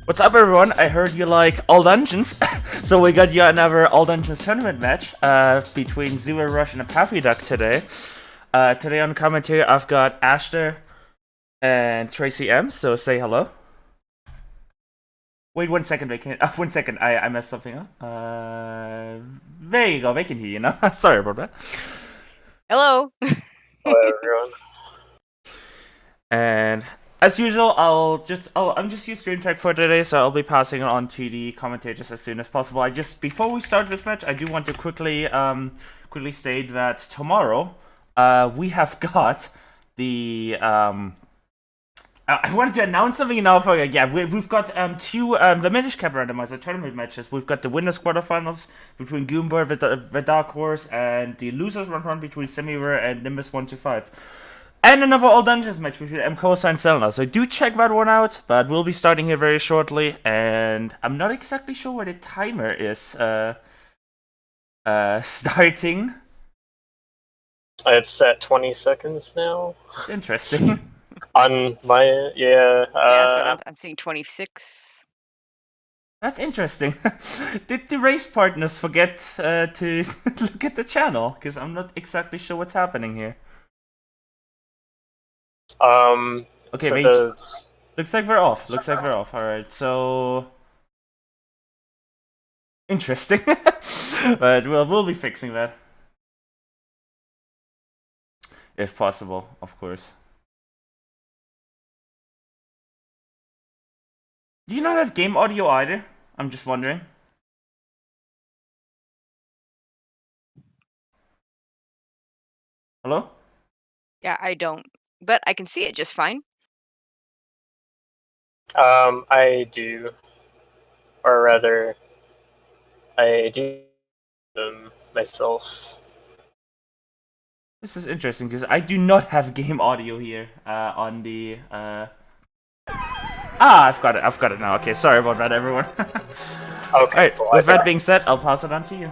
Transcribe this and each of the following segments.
What's up, everyone? I heard you like all dungeons, so we got you another all dungeons tournament match between zer0rush and apathyduck today. Today on commentary, I've got Ashter and Tracy M. So say hello. Wait 1 second, they can. 1 second, I messed something up. There you go. They can hear you now. Sorry about that. Hello. Hello, everyone. And as usual, I'm just your stream tech for today, so I'll be passing it on to the commentators as soon as possible. Before we start this match, I do want to quickly state that tomorrow, we have got the I wanted to announce something now. We've got two the Minish Cap randomizer tournament matches. We've got the winners quarterfinals between Goomber, the Dark Horse, and the losers run between Semiver and Nimbus 125. And another all dungeons match between MCosa and Zelda. So do check that one out. But we'll be starting here very shortly, and I'm not exactly sure where the timer is starting. It's set 20 seconds now. It's interesting. On my that's what I'm seeing 26. That's interesting. Did the race partners forget to look at the channel? Because I'm not exactly sure what's happening here. Okay, so looks like we're off. Alright, so interesting. But we'll be fixing that. If possible, of course. Do you not have game audio either? I'm just wondering. Hello? Yeah, I don't. But I can see it just fine. I do. Or rather, I do them myself. This is interesting, because I do not have game audio here on the... I've got it now. Okay, sorry about that, everyone. Okay. Alright, Well, with that being said, I'll pass it on to you.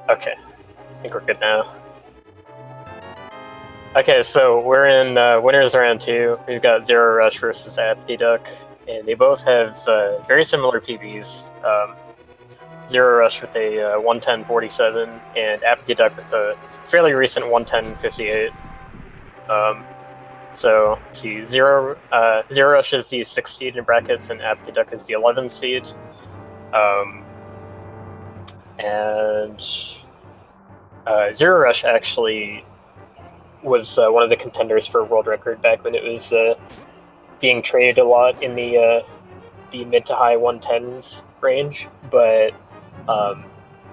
Okay. I think we're good now. Okay, so we're in winners round 2. We've got zer0rush versus apathyduck, and they both have very similar PBs. zer0rush with a 110.47, and apathyduck with a fairly recent 110.58. So let's see, zer0rush is the 6th seed in brackets, and apathyduck is the 11th seed. And zer0rush actually was one of the contenders for a world record back when it was being traded a lot in the mid to high 110s range, but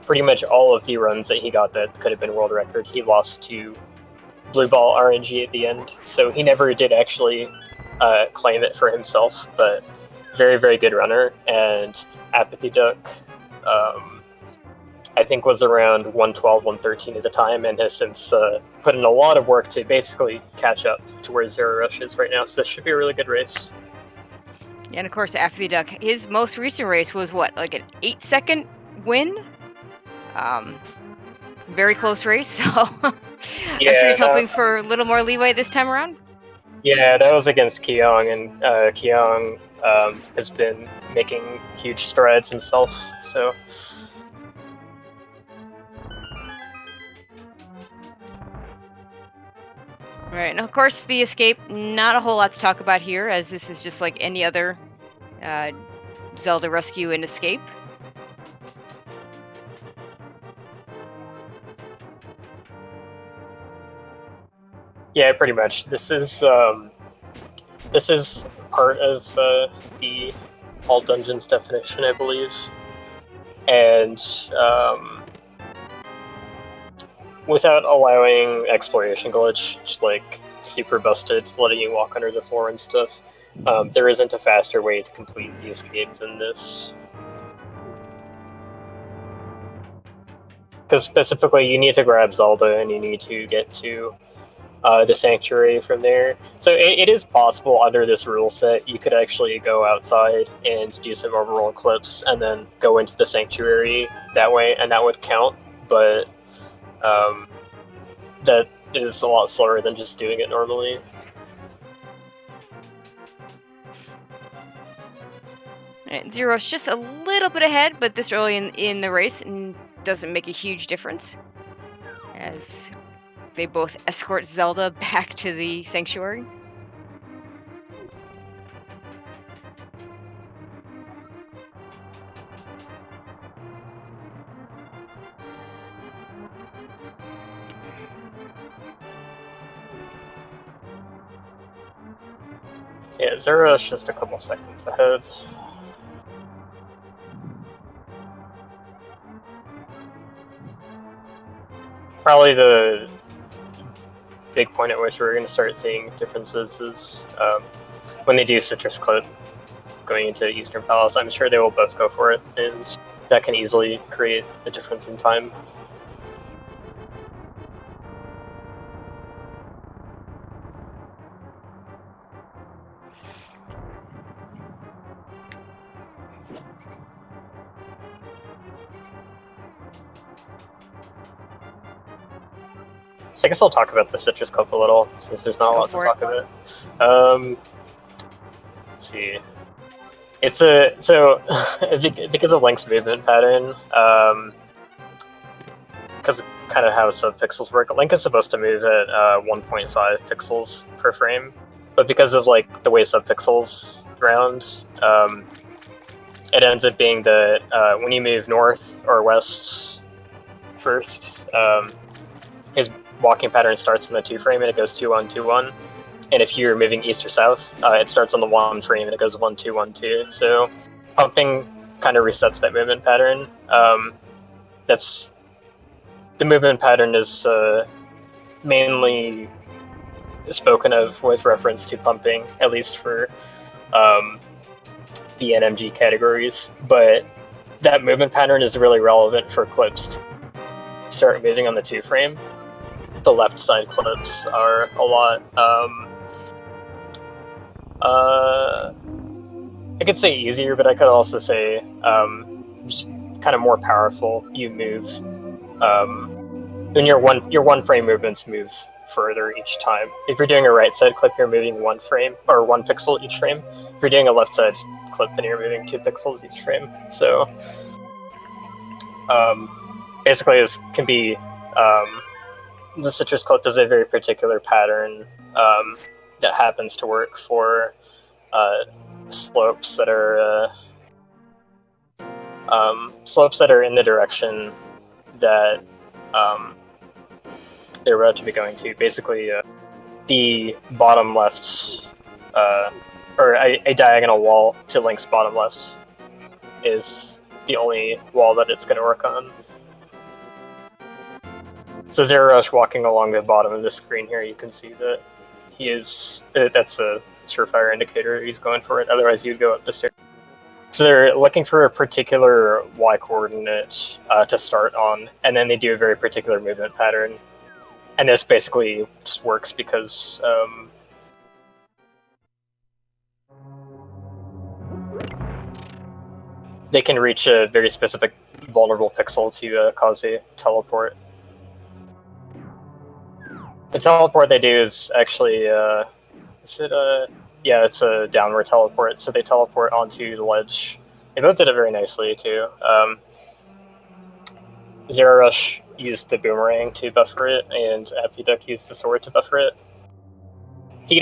pretty much all of the runs that he got that could have been world record, he lost to Blue Ball RNG at the end, so he never did actually claim it for himself, but very, very good runner. And apathyduck, I think, was around 112, 113 at the time, and has since put in a lot of work to basically catch up to where zer0rush is right now, so this should be a really good race. And of course, apathyduck, his most recent race was what, like an 8-second win? Very close race, so Yeah, I'm sure he's hoping for a little more leeway this time around. Yeah, that was against Keong, and Keong has been making huge strides himself, so... Right, and of course the escape, not a whole lot to talk about here, as this is just like any other Zelda rescue and escape. Yeah, pretty much. This is part of the all dungeons definition, I believe, and without allowing exploration glitch, just like super busted, letting you walk under the floor and stuff, there isn't a faster way to complete the escape than this. Because specifically, you need to grab Zelda and you need to get to the sanctuary from there. So it is possible under this rule set you could actually go outside and do some overall clips and then go into the sanctuary that way, and that would count, but that is a lot slower than just doing it normally. Right, zer0rush just a little bit ahead, but this early in the race doesn't make a huge difference, as they both escort Zelda back to the sanctuary. Yeah, zer0rush just a couple seconds ahead. Probably the big point at which we're going to start seeing differences is when they do Citrus Clip going into Eastern Palace. I'm sure they will both go for it, and that can easily create a difference in time. So I guess I'll talk about the Citrus Clip a little, since there's not a lot to talk about. Let's see. It's because of Link's movement pattern, because of kind of how subpixels work. Link is supposed to move at 1.5 pixels per frame, but because of like the way subpixels round, it ends up being that when you move north or west first, his walking pattern starts in the 2 frame and it goes 2-1, 2-1. And if you're moving east or south, it starts on the 1 frame and it goes 1-2, 1-2. So pumping kind of resets that movement pattern. The movement pattern is mainly spoken of with reference to pumping, at least for the NMG categories. But that movement pattern is really relevant for clips to start moving on the 2 frame. The left side clips are a lot. I could say easier, but I could also say just kind of more powerful. You move when your one frame movements move further each time. If you're doing a right side clip, you're moving 1 frame or 1 pixel each frame. If you're doing a left side clip, then you're moving 2 pixels each frame. So basically, this can be the Citrus Clip is a very particular pattern that happens to work for slopes that are in the direction that they're about to be going to. Basically, the bottom left, or a diagonal wall to Link's bottom left, is the only wall that it's going to work on. So zer0rush walking along the bottom of the screen here, you can see that he is. That's a surefire indicator he's going for it. Otherwise, you'd go up the stairs. So they're looking for a particular y coordinate to start on, and then they do a very particular movement pattern. And this basically just works because they can reach a very specific vulnerable pixel to cause a teleport. The teleport they do is actually, yeah, it's a downward teleport, so they teleport onto the ledge. They both did it very nicely, too. zer0rush used the boomerang to buffer it, and apathyduck used the sword to buffer it. So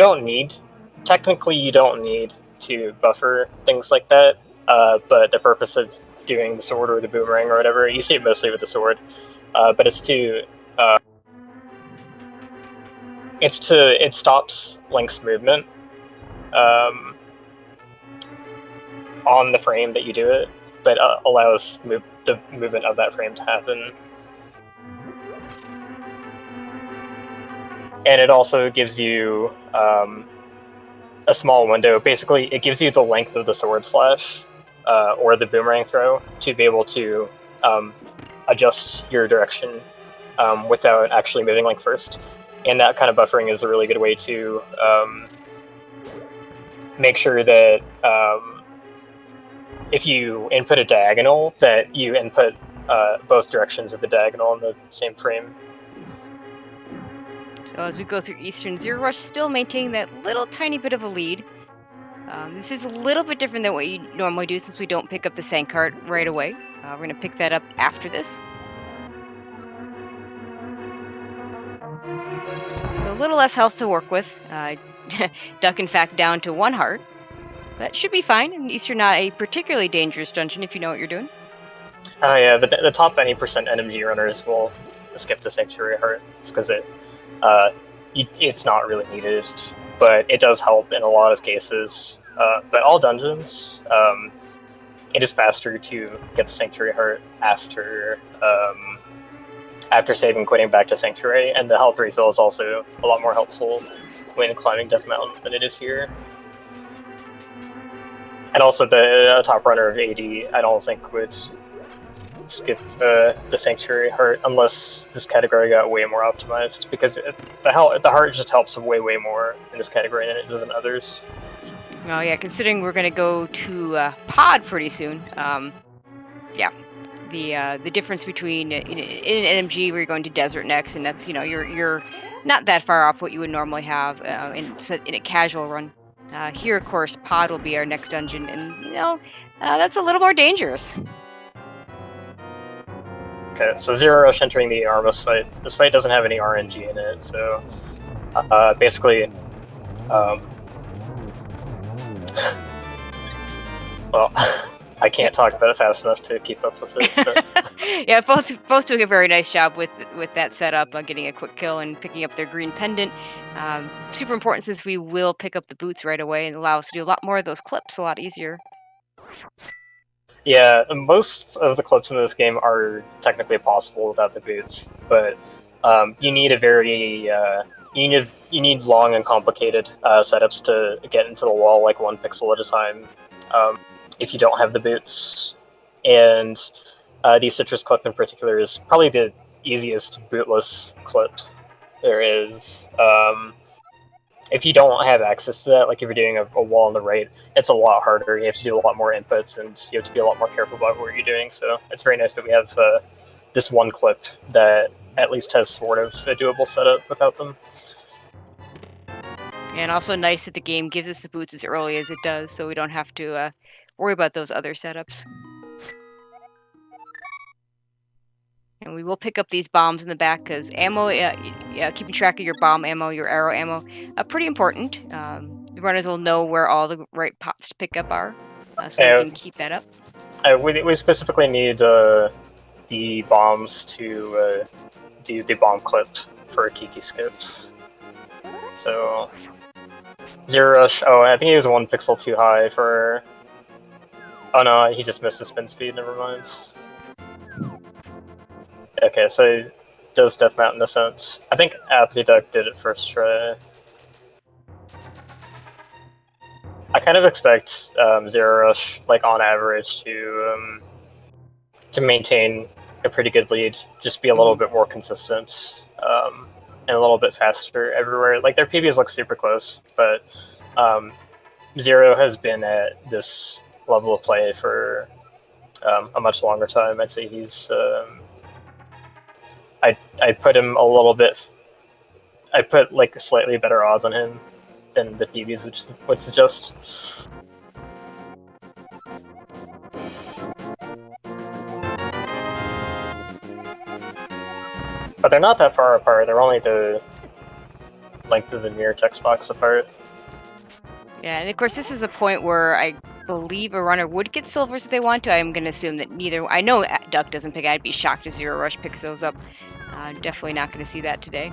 technically you don't need to buffer things like that, but the purpose of doing the sword or the boomerang or whatever, you see it mostly with the sword, but it stops Link's movement on the frame that you do it, but allows the movement of that frame to happen. And it also gives you a small window. Basically, it gives you the length of the sword slash or the boomerang throw to be able to adjust your direction without actually moving Link first. And that kind of buffering is a really good way to make sure that if you input a diagonal, that you input both directions of the diagonal in the same frame. So as we go through Eastern, zer0rush still maintaining that little tiny bit of a lead. This is a little bit different than what you normally do since we don't pick up the sand cart right away. We're going to pick that up after this. So a little less health to work with. Duck, in fact, down to 1 heart. That should be fine. At least you're not a particularly dangerous dungeon if you know what you're doing. Oh yeah, the top any percent NMG runners will skip the Sanctuary Heart because it's not really needed, but it does help in a lot of cases. But all dungeons, it is faster to get the Sanctuary Heart after saving, quitting back to Sanctuary, and the health refill is also a lot more helpful when climbing Death Mountain than it is here. And also the top runner of AD, I don't think would skip the Sanctuary Heart unless this category got way more optimized, because the heart just helps way more in this category than it does in others. Well, yeah, considering we're going to go to Pod pretty soon, yeah, the difference between in an NMG where you're going to Desert next, and that's, you're not that far off what you would normally have in a casual run. Here, of course, Pod will be our next dungeon, and that's a little more dangerous. Okay, so zer0rush entering the Armos fight. This fight doesn't have any RNG in it, so basically, well, I can't talk about it fast enough to keep up with it. But... Yeah, both doing a very nice job with that setup, getting a quick kill and picking up their green pendant. Super important since we will pick up the boots right away and allow us to do a lot more of those clips a lot easier. Yeah, most of the clips in this game are technically possible without the boots, but you need a very you need long and complicated setups to get into the wall, like 1 pixel at a time, if you don't have the boots. And the citrus clip in particular is probably the easiest bootless clip there is. If you don't have access to that, like if you're doing a wall on the right, it's a lot harder. You have to do a lot more inputs, and you have to be a lot more careful about what you're doing. So it's very nice that we have this one clip that at least has sort of a doable setup without them. And also nice that the game gives us the boots as early as it does, so we don't have to worry about those other setups. And we will pick up these bombs in the back because ammo, keeping track of your bomb ammo, your arrow ammo, pretty important. The runners will know where all the right pots to pick up are, so they can keep that up. We specifically need the bombs to do the bomb clip for a Kiki skip. So zer0rush. Oh, I think he was 1 pixel too high for. Oh no, he just missed the spin speed. Never mind. Okay, so he does Death Mountain Ascent. I think apathyduck did it first try. I kind of expect zer0rush, like on average, to maintain a pretty good lead. Just be a little bit more consistent and a little bit faster everywhere. Like their PBs look super close, but Zero has been at this level of play for a much longer time. I'd say he's. I put him a little bit. I put like slightly better odds on him than the PBs would suggest. But they're not that far apart. They're only the length of the mirror text box apart. Yeah, and of course this is a point where I believe a runner would get silvers if they want to. I'm going to assume that neither. I know Duck doesn't pick. I'd be shocked if zer0rush picks those up. Definitely not going to see that today.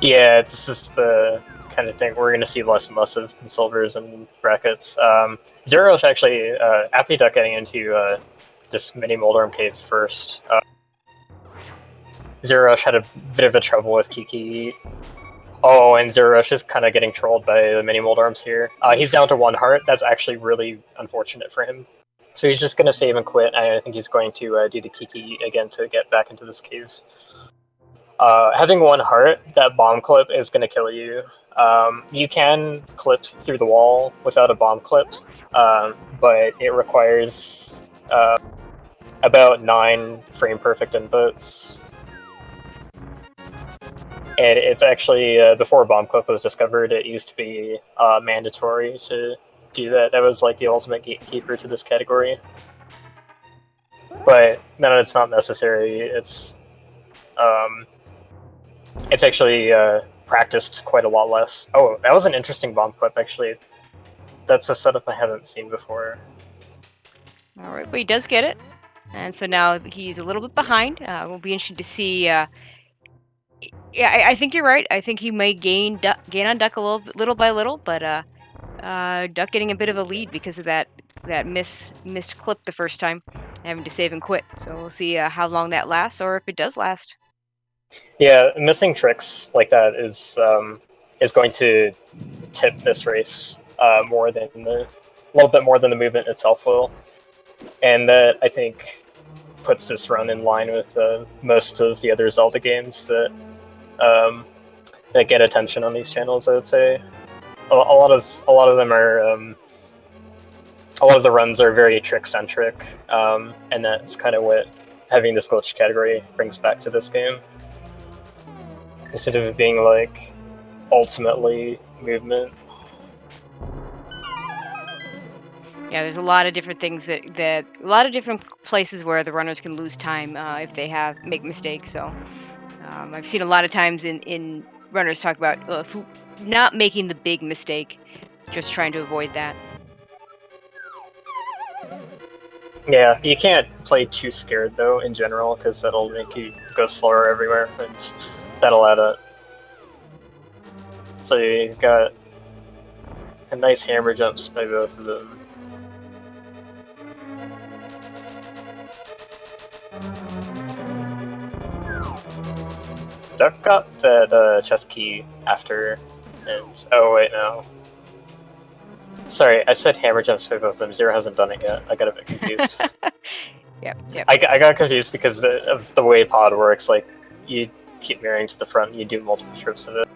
Yeah, this is the kind of thing we're going to see less and less of in silvers and brackets. zer0rush actually, apathyduck getting into this mini Moldarm cave first. zer0rush had a bit of a trouble with Kiki. Oh, and zer0rush is kind of getting trolled by the mini Moldarms here. He's down to 1 heart. That's actually really unfortunate for him. So he's just going to save and quit, and I think he's going to do the Kiki again to get back into this cave. Having 1 heart, that bomb clip is going to kill you. You can clip through the wall without a bomb clip, but it requires about 9 frame-perfect inputs. And it's actually, before bomb clip was discovered, it used to be mandatory to do that. That was like the ultimate gatekeeper to this category. But no, it's not necessary. It's actually practiced quite a lot less. Oh, that was an interesting bomb clip, actually. That's a setup I haven't seen before. All right, but he does get it. And so now he's a little bit behind. We'll be interested to see. Yeah, I think you're right. I think he may gain on Duck a little by little, but Duck getting a bit of a lead because of that missed clip the first time, having to save and quit. So we'll see how long that lasts, or if it does last. Yeah, missing tricks like that is going to tip this race a little bit more than the movement itself will, and that I think puts this run in line with most of the other Zelda games that get attention on these channels. I would say a lot of them are a lot of the runs are very trick centric, and that's kind of what having this glitch category brings back to this game. Instead of it being like ultimately movement. Yeah, there's a lot of different things that a lot of different places where the runners can lose time if they make mistakes. So I've seen a lot of times in runners talk about not making the big mistake, just trying to avoid that. Yeah, you can't play too scared though in general, because that'll make you go slower everywhere, and that'll add up. So you've got a nice hammer jumps by both of them. Duck got that chest key after, and oh wait, no. Sorry, I said hammer jumps by both of them. Zero hasn't done it yet. I got a bit confused. Yep. I got confused because of the way pod works. Like, you keep mirroring to the front, and you do multiple trips of it.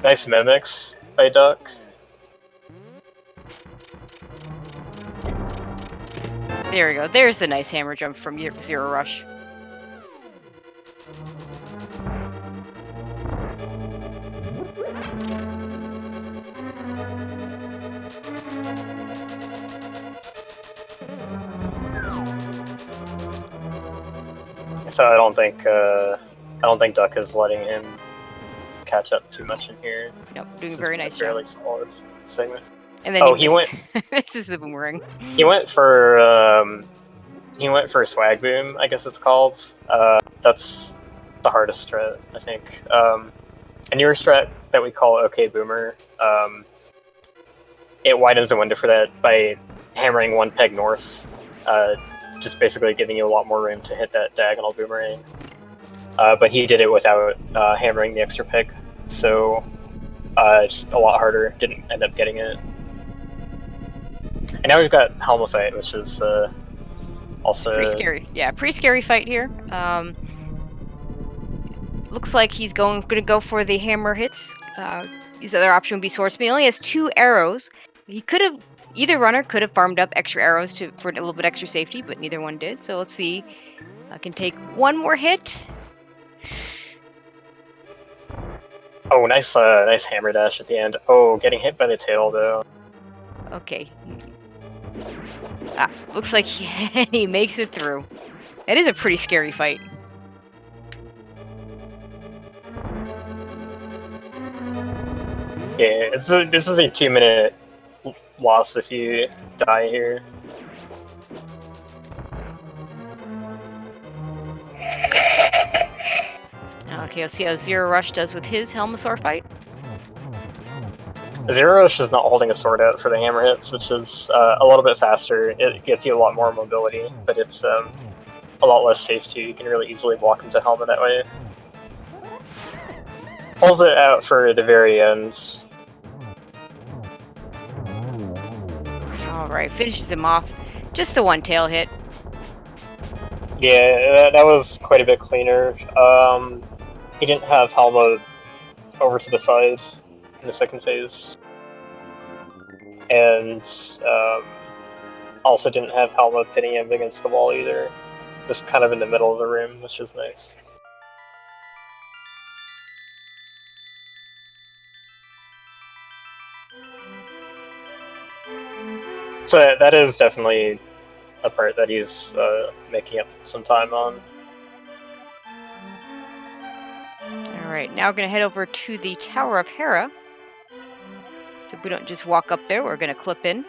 Nice mimics by Duck. There we go. There's the nice hammer jump from zer0rush. So I don't think Duck is letting him catch up too much in here. Nope, doing a very nice job. Fairly solid segment. And then he went. This is the boomerang. He went for swag boom, I guess it's called. That's the hardest strat, I think. A newer strat that we call OK Boomer. It widens the window for that by hammering one peg north, just basically giving you a lot more room to hit that diagonal boomerang. But he did it without hammering the extra peg, so just a lot harder. Didn't end up getting it. And now we've got Helma Fight, which is also pretty scary. Yeah, pretty scary fight here. Looks like he's going to go for the hammer hits. His other option would be Sword Speed. He only has 2 arrows. Either runner could have farmed up extra arrows for a little bit extra safety, but neither one did. So let's see. I can take one more hit. Oh, nice hammer dash at the end. Oh, getting hit by the tail though. Okay. Looks like he makes it through. That is a pretty scary fight. Yeah, this is a 2-minute loss if you die here. Okay, let's see how zer0rush does with his Helmasaur fight. zer0rush is not holding a sword out for the hammer hits, which is a little bit faster. It gets you a lot more mobility, but it's a lot less safe too. You can really easily walk into Helma that way. Pulls it out for the very end. Alright, finishes him off. Just the one tail hit. Yeah, that was quite a bit cleaner. He didn't have Helma over to the side in the second phase. And also didn't have Helma pitting him against the wall either. Just kind of in the middle of the room, which is nice. So that is definitely a part that he's making up some time on. Alright, now we're going to head over to the Tower of Hera. So we don't just walk up there, we're going to clip in.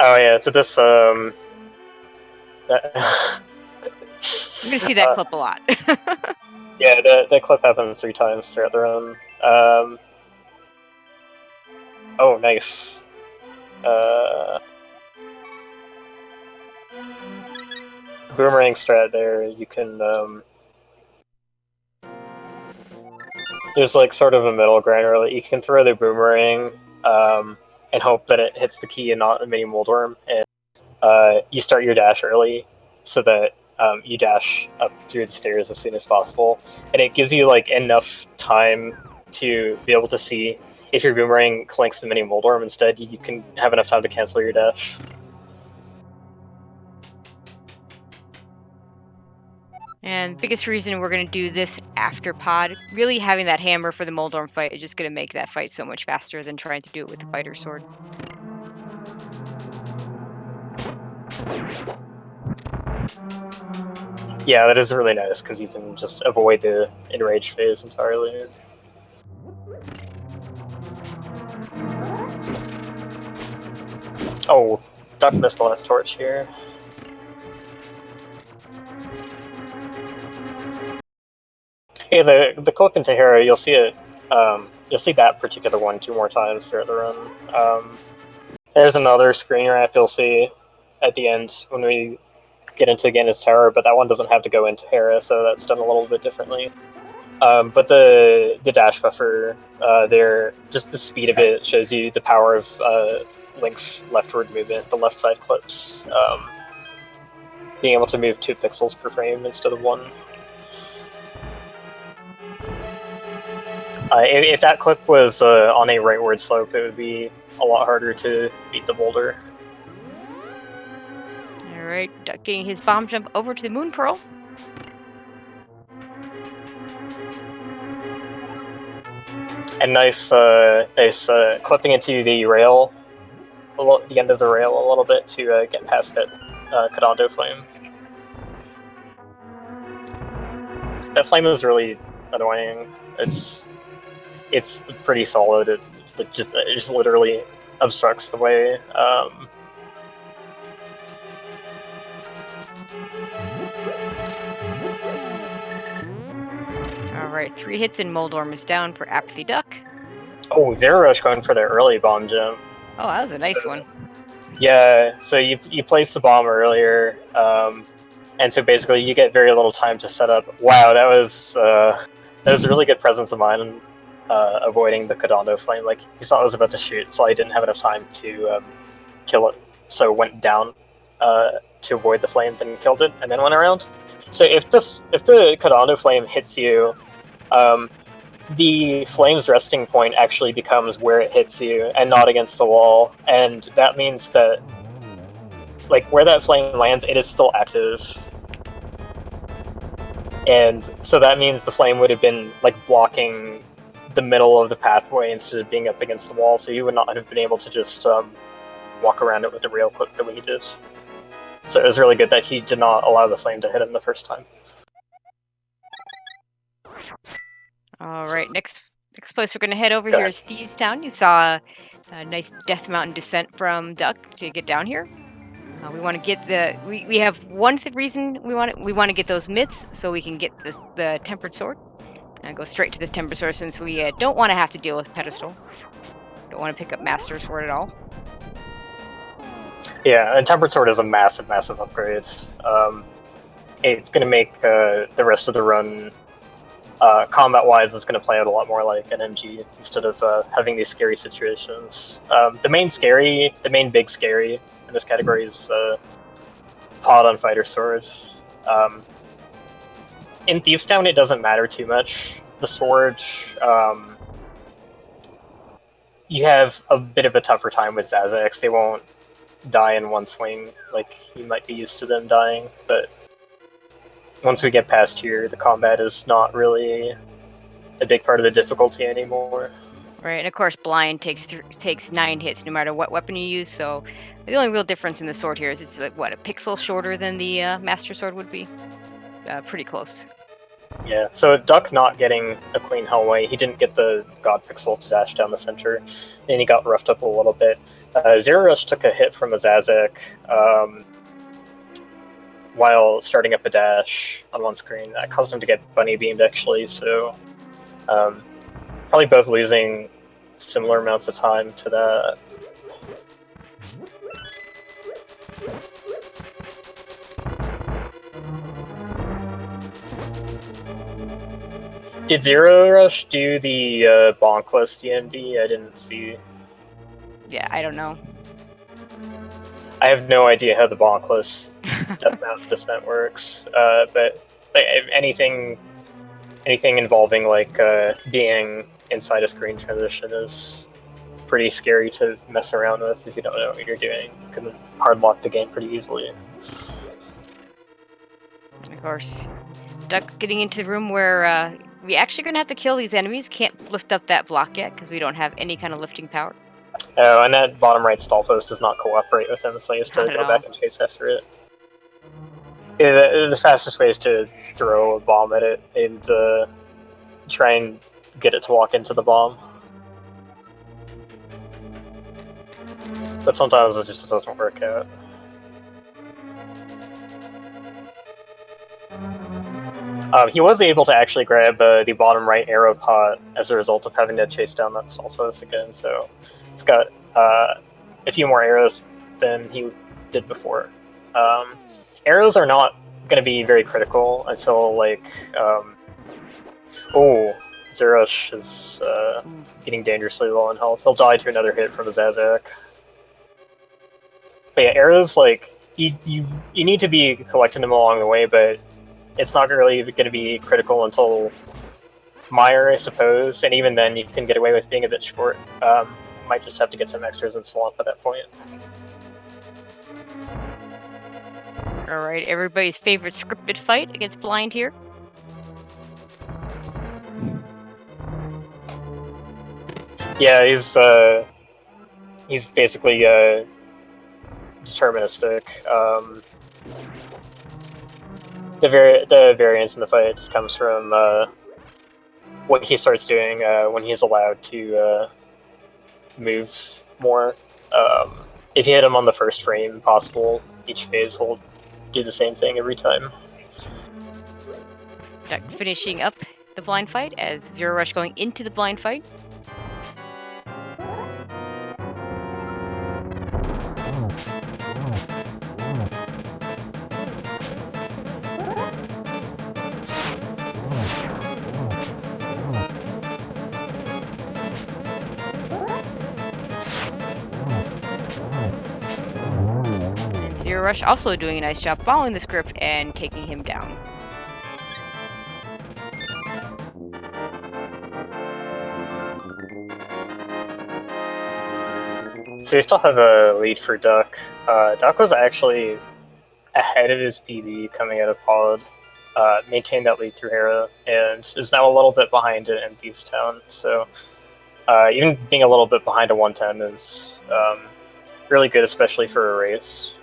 Oh yeah, so this You're going to see that clip a lot. yeah, that clip happens 3 times throughout the run. Oh, nice. Boomerang strat there, you can there's like sort of a middle ground where you can throw the boomerang and hope that it hits the key and not the mini moldworm, and you start your dash early so that you dash up through the stairs as soon as possible, and it gives you like enough time to be able to see if your boomerang clanks the mini moldworm instead. You can have enough time to cancel your dash. And biggest reason we're going to do this after pod, really having that hammer for the Moldorm fight is just going to make that fight so much faster than trying to do it with the fighter sword. Yeah, that is really nice because you can just avoid the enrage phase entirely. Oh, Duck missed the last torch here. Yeah, the clip into Hera, you'll see it. You'll see that particular one 2 more times throughout the run. There's another screen wrap you'll see at the end when we get into Ganon's Tower, but that one doesn't have to go into Hera, so that's done a little bit differently. But the dash buffer there, just the speed of it shows you the power of Link's leftward movement, the left side clips, being able to move 2 pixels per frame instead of 1. If that clip was on a rightward slope, it would be a lot harder to beat the boulder. Alright, Duck getting his bomb jump over to the Moon Pearl. And nice clipping into the rail, the end of the rail a little bit to get past that Kodondo flame. That flame is really annoying. It's pretty solid. It just literally obstructs the way. Alright, 3 hits and Moldorm is down for apathyduck. Oh, zer0rush going for the early bomb jump. Oh, that was a nice one. Yeah, so you place the bomb earlier, and so basically you get very little time to set up. Wow, that was a really good presence of mind in avoiding the Kodondo flame. Like, he saw I was about to shoot, so I didn't have enough time to kill it, so went down to avoid the flame, then killed it, and then went around. So if the Kodondo flame hits you, the flame's resting point actually becomes where it hits you and not against the wall, and that means that, like, where that flame lands, it is still active. And so that means the flame would have been, like, blocking the middle of the pathway instead of being up against the wall, so you would not have been able to just walk around it with the rail clip the way he did. So it was really good that he did not allow the flame to hit him the first time. Alright, next place we're going to head over here is Thieves Town. You saw a nice Death Mountain descent from Duck to get down here. We want to get the... We have one reason we want to get those mitts so we can get the Tempered Sword. And go straight to this Tempered Sword since we don't want to have to deal with Pedestal. Don't want to pick up Master Sword at all. Yeah, and Tempered Sword is a massive, massive upgrade. It's going to make the rest of the run, combat-wise, it's going to play out a lot more like an MG instead of having these scary situations. The main big scary in this category is Pod on Fighter Sword. In Thieves Town, it doesn't matter too much. The sword, you have a bit of a tougher time with Zazax. They won't die in one swing like you might be used to them dying, but once we get past here, the combat is not really a big part of the difficulty anymore. Right, and of course Blind takes 9 hits no matter what weapon you use, so The only real difference in the sword here is it's like, what, a pixel shorter than the Master Sword would be? Pretty close. Yeah, so Duck not getting a clean Hellway, he didn't get the God Pixel to dash down the center, and he got roughed up a little bit. zer0rush took a hit from a Zazek while starting up a dash on one screen. That caused him to get bunny beamed, actually, so probably both losing similar amounts of time to that. Did zer0rush do the bonkless DMD? I didn't see. Yeah, I don't know. I have no idea how the bonkless death mount descent works, but like, anything involving like being inside a screen transition is pretty scary to mess around with if you don't know what you're doing. You can hard lock the game pretty easily. Of course. Duck getting into the room where we actually going to have to kill these enemies. Can't lift up that block yet because we don't have any kind of lifting power. Oh, and that bottom right stall post does not cooperate with him, so he has to go back and chase after it. Yeah, the fastest way is to throw a bomb at it and try and get it to walk into the bomb. But sometimes it just doesn't work out. He was able to actually grab the bottom right arrow pot as a result of having to chase down that stall post again, so he's got a few more arrows than he did before. Arrows are not going to be very critical until, like, zer0rush is getting dangerously low on health. He'll die to another hit from a Zazek. But yeah, arrows, like, you need to be collecting them along the way, but it's not really going to be critical until Mire, I suppose, and even then you can get away with being a bit short. Might just have to get some extras and swamp at that point. Alright, everybody's favorite scripted fight against Blind here. Yeah, he's basically deterministic. The variance in the fight just comes from what he starts doing when he's allowed to move more. If you hit him on the first frame possible, each phase will do the same thing every time. Duck finishing up the blind fight as zer0rush going into the blind fight. zer0rush also doing a nice job following the script and taking him down. So we still have a lead for Duck. Duck was actually ahead of his PB coming out of Pod, maintained that lead through Hera, and is now a little bit behind it in Thieves Town. So even being a little bit behind a 110 is really good, especially for a race.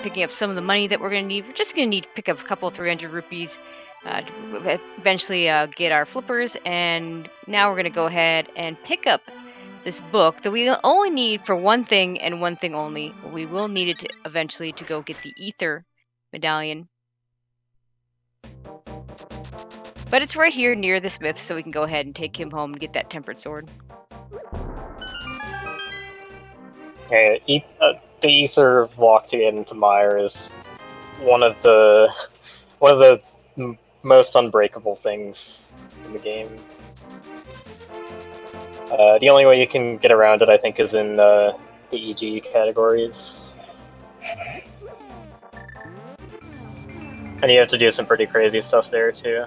Picking up some of the money that we're going to need. We're just going to need to pick up a couple 300 rupees to eventually get our flippers, and now we're going to go ahead and pick up this book that we only need for one thing and one thing only. We will need it eventually to go get the Ether medallion. But it's right here near the smith, so we can go ahead and take him home and get that tempered sword. Okay, the Ether walk to get into Mire is one of the most unbreakable things in the game. The only way you can get around it, I think, is in the EG categories. And you have to do some pretty crazy stuff there, too.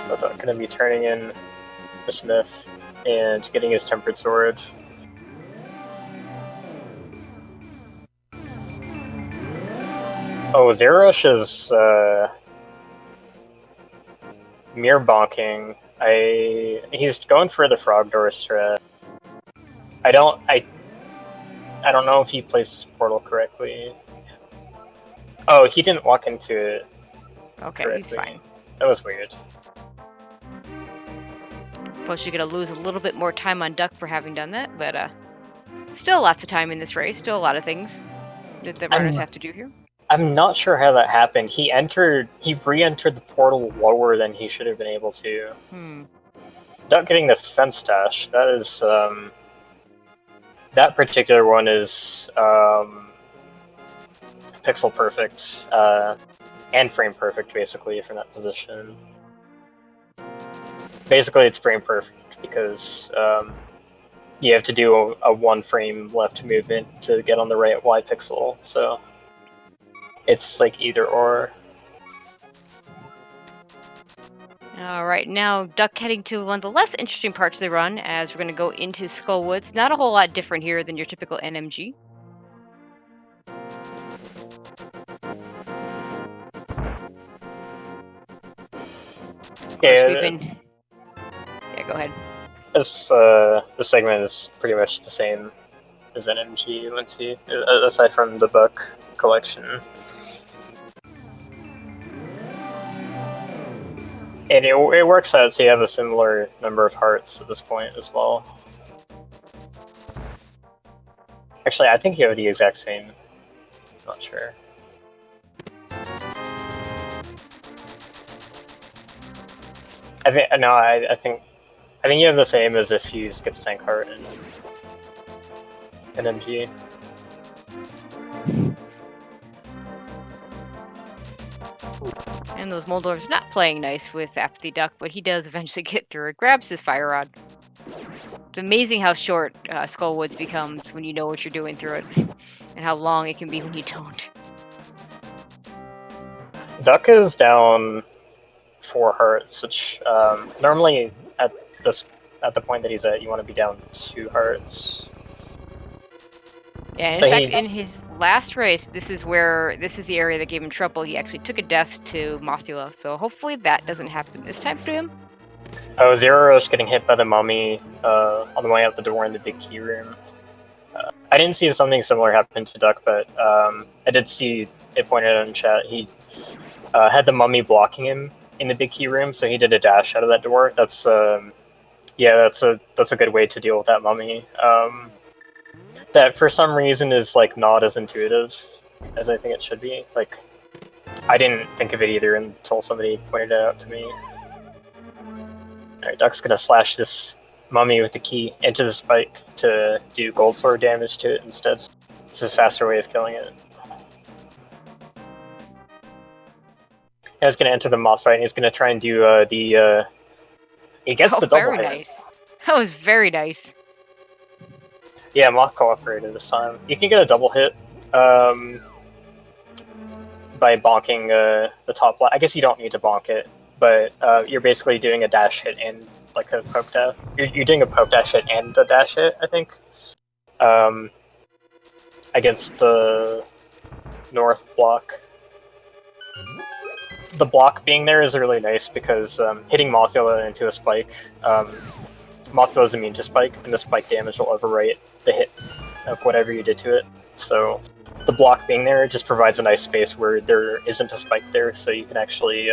So I'm going to be turning in the smith and getting his tempered sword. Oh, zer0rush is mirror bonking. He's going for the frog door strat. I don't know if he placed his portal correctly. Oh, he didn't walk into it. Okay, correctly. he's fine. That was weird. Plus, you're gonna lose a little bit more time on Duck for having done that, but still lots of time in this race. Still a lot of things that the runners have to do here. I'm not sure how that happened. He re-entered the portal lower than he should have been able to. Without getting the fence dash, that is that particular one is pixel perfect and frame perfect, basically, from that position. Basically, it's frame perfect because you have to do a one frame left movement to get on the right Y pixel, so it's like either or. Alright, now Duck heading to one of the less interesting parts of the run, as we're going to go into Skullwoods. Not a whole lot different here than your typical NMG. Yeah, yeah, go ahead. This segment is pretty much the same as NMG, let's see, aside from the book collection. And it works out, so you have a similar number of hearts at this point as well. Actually, I think you have the exact same. Not sure. I think you have the same as if you skip Sank Heart in NMG. And those Moldorf's not playing nice with apathyduck, but he does eventually get through it. Grabs his fire rod. It's amazing how short Skullwoods becomes when you know what you're doing through it, and how long it can be when you don't. Duck is down 4 hearts, which normally at the point that he's at, you want to be down 2 hearts. Yeah, in fact, in his last race, this is the area that gave him trouble. He actually took a death to Mothula, so hopefully that doesn't happen this time to him. Oh, zer0rush getting hit by the mummy on the way out the door in the big key room. I didn't see if something similar happened to Duck, but I did see it pointed out in chat. He had the mummy blocking him in the big key room, so he did a dash out of that door. That's that's a good way to deal with that mummy. That for some reason is like not as intuitive as I think it should be. Like, I didn't think of it either until somebody pointed it out to me. Alright, Duck's gonna slash this mummy with the key into the spike to do gold sword damage to it instead. It's a faster way of killing it. And he's gonna enter the moth fight and he's gonna try and do he gets the double hit. Nice. That was very nice. Yeah, moth cooperated this time. You can get a double hit by bonking the top left. I guess you don't need to bonk it, but you're basically doing a dash hit and like a poke dash. You're doing a poke dash hit and a dash hit, I think. Against the north block. The block being there is really nice because hitting Mothula into a spike, Mothula is immune to spike, and the spike damage will overwrite the hit of whatever you did to it. So the block being there just provides a nice space where there isn't a spike there, so you can actually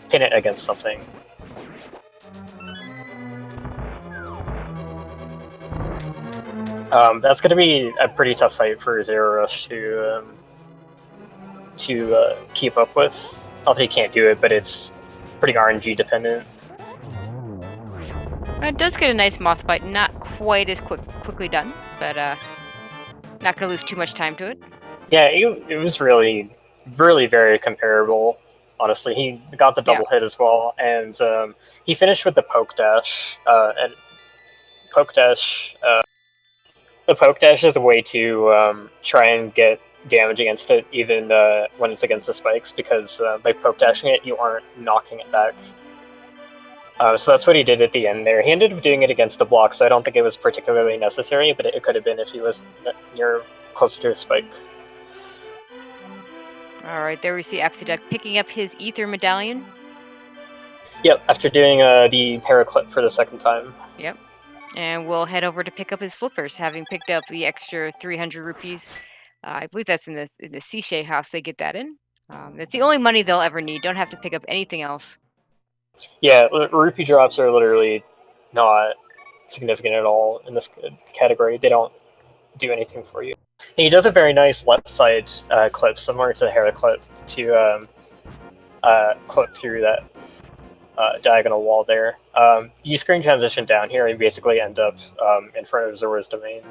pin it against something. That's going to be a pretty tough fight for zer0rush to keep up with. Not that he can't do it, but it's pretty RNG dependent. It does get a nice moth fight, not quite as quickly done, but not going to lose too much time to it. Yeah, it was really, really very comparable, honestly. He got the double hit as well, and he finished with the poke dash. And poke dash, the poke dash is a way to try and get damage against it, even when it's against the spikes, because by poke dashing it, you aren't knocking it back. So that's what he did at the end there. He ended up doing it against the block, so I don't think it was particularly necessary, but it could have been if he was near closer to a spike. All right, there we see apathyduck picking up his ether medallion. Yep, after doing the paraclip for the second time. Yep. And we'll head over to pick up his flippers, having picked up the extra 300 rupees. I believe that's in the Sishay house they get that in. That's the only money they'll ever need. Don't have to pick up anything else. Yeah, rupee drops are literally not significant at all in this category. They don't do anything for you. He does a very nice left side clip, similar to the hair clip, to clip through that diagonal wall there. You screen transition down here and basically end up in front of Zora's domain.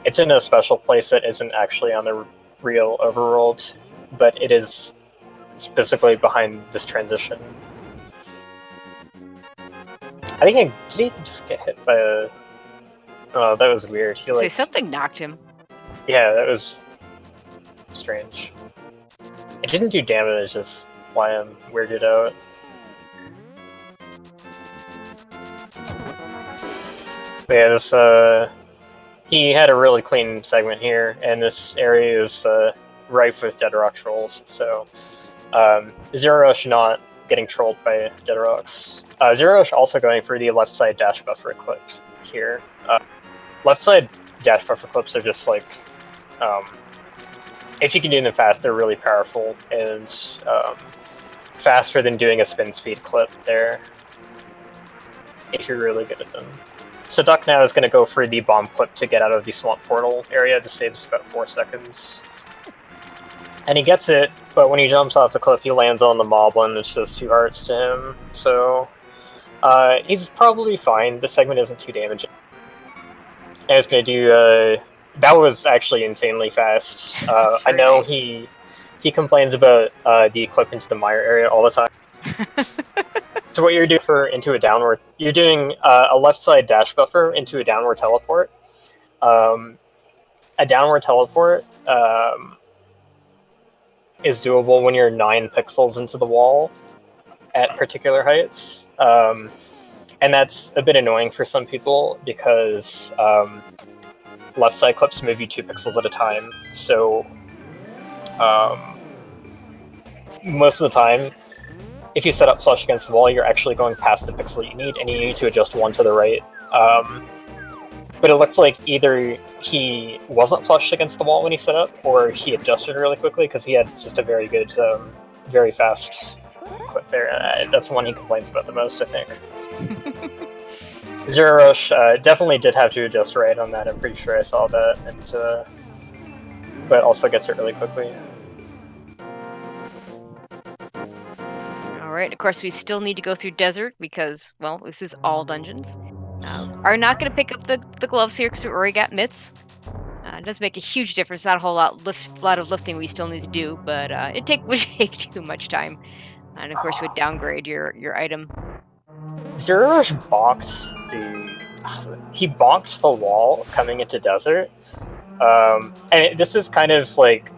It's in a special place that isn't actually on the real overworld, but it is specifically behind this transition. I think did he just get hit by a... Oh, that was weird. He like... something knocked him. Yeah, that was strange. It didn't do damage, just why I'm weirded out. But yeah, this he had a really clean segment here, and this area is rife with dead rock trolls. So zer0rush not getting trolled by dead rocks. zer0rush also going for the left side dash buffer clip here. Left side dash buffer clips are just like, if you can do them fast, they're really powerful and faster than doing a spin speed clip there, if you're really good at them. So Duck now is going to go for the bomb clip to get out of the swamp portal area to save us about 4 seconds. And he gets it, but when he jumps off the cliff, he lands on the moblin, which does 2 hearts to him. So he's probably fine. This segment isn't too damaging. And it's going to do... that was actually insanely fast. I know he complains about the clip into the mire area all the time. So what you're doing for into a downward... You're doing a left side dash buffer into a downward teleport. A downward teleport is doable when you're 9 pixels into the wall at particular heights. And that's a bit annoying for some people because left side clips move you 2 pixels at a time. So most of the time, if you set up flush against the wall, you're actually going past the pixel you need, and you need to adjust 1 to the right. But it looks like either he wasn't flushed against the wall when he set up, or he adjusted really quickly because he had just a very good, very fast clip there. That's the one he complains about the most, I think. zer0rush definitely did have to adjust right on that. I'm pretty sure I saw that, and but also gets it really quickly. All right. Of course, we still need to go through desert because, well, this is all dungeons. Are not going to pick up the gloves here because we already got mitts. It does make a huge difference. Not a whole lot of lifting we still need to do, but it would take too much time. And of course, would downgrade your item. zer0rush bonked the wall coming into desert, and this is kind of like